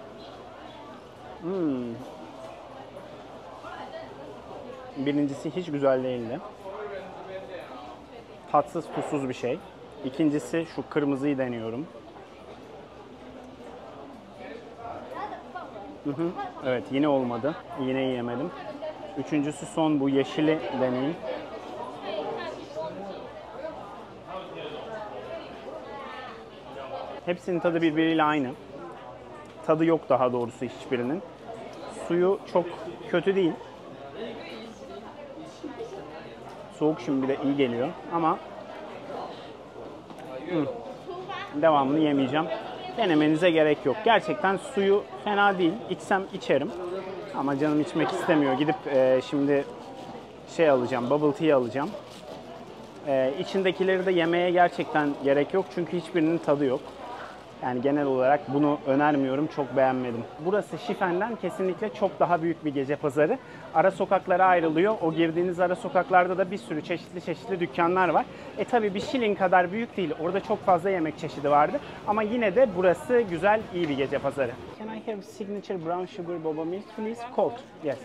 Birincisi hiç güzel değildi. Tatsız tuzsuz bir şey. İkincisi şu kırmızıyı deniyorum. Evet, yine olmadı. Yine yiyemedim. Üçüncüsü son bu yeşili deneyeyim. Hepsinin tadı birbiriyle aynı. Tadı yok daha doğrusu hiçbirinin. Suyu çok kötü değil. Soğuk şimdi de iyi geliyor ama devamını yemeyeceğim. Denemenize gerek yok. Gerçekten suyu fena değil. İçsem içerim. Ama canım içmek istemiyor. Gidip şimdi şey alacağım, bubble tea alacağım. İçindekileri de yemeye gerçekten gerek yok. Çünkü hiçbirinin tadı yok. Yani genel olarak bunu önermiyorum. Çok beğenmedim. Burası Şifen'den kesinlikle çok daha büyük bir gece pazarı. Ara sokaklara ayrılıyor. O girdiğiniz ara sokaklarda da bir sürü çeşitli dükkanlar var. Tabii bir Şilin kadar büyük değil. Orada çok fazla yemek çeşidi vardı. Ama yine de burası güzel, iyi bir gece pazarı. Can I have signature brown sugar boba milk please? Cold. Yes.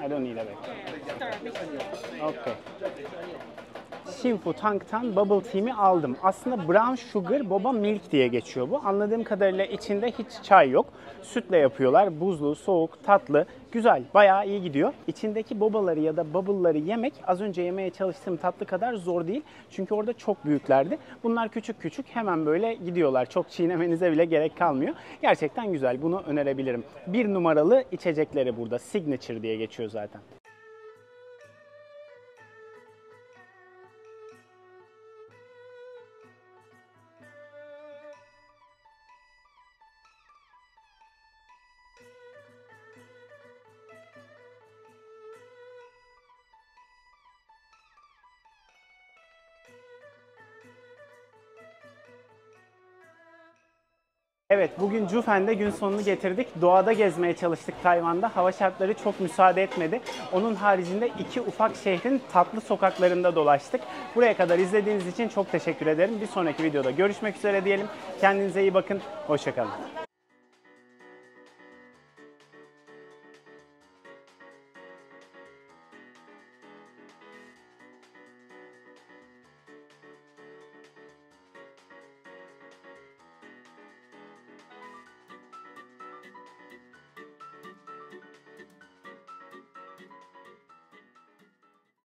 I don't need a bag. Okay. Xinfu Tang'tan Bubble Tea'mi aldım. Aslında Brown Sugar Boba Milk diye geçiyor bu. Anladığım kadarıyla içinde hiç çay yok. Sütle yapıyorlar. Buzlu, soğuk, tatlı, güzel, bayağı iyi gidiyor. İçindeki bobaları ya da bubble'ları yemek az önce yemeye çalıştığım tatlı kadar zor değil. Çünkü orada çok büyüklerdi. Bunlar küçük küçük hemen böyle gidiyorlar. Çok çiğnemenize bile gerek kalmıyor. Gerçekten güzel. Bunu önerebilirim. 1 numaralı içecekleri burada. Signature diye geçiyor zaten. Evet, bugün Jufen'de gün sonunu getirdik. Doğada gezmeye çalıştık Tayvan'da. Hava şartları çok müsaade etmedi. Onun haricinde 2 ufak şehrin tatlı sokaklarında dolaştık. Buraya kadar izlediğiniz için çok teşekkür ederim. Bir sonraki videoda görüşmek üzere diyelim. Kendinize iyi bakın. Hoşça kalın.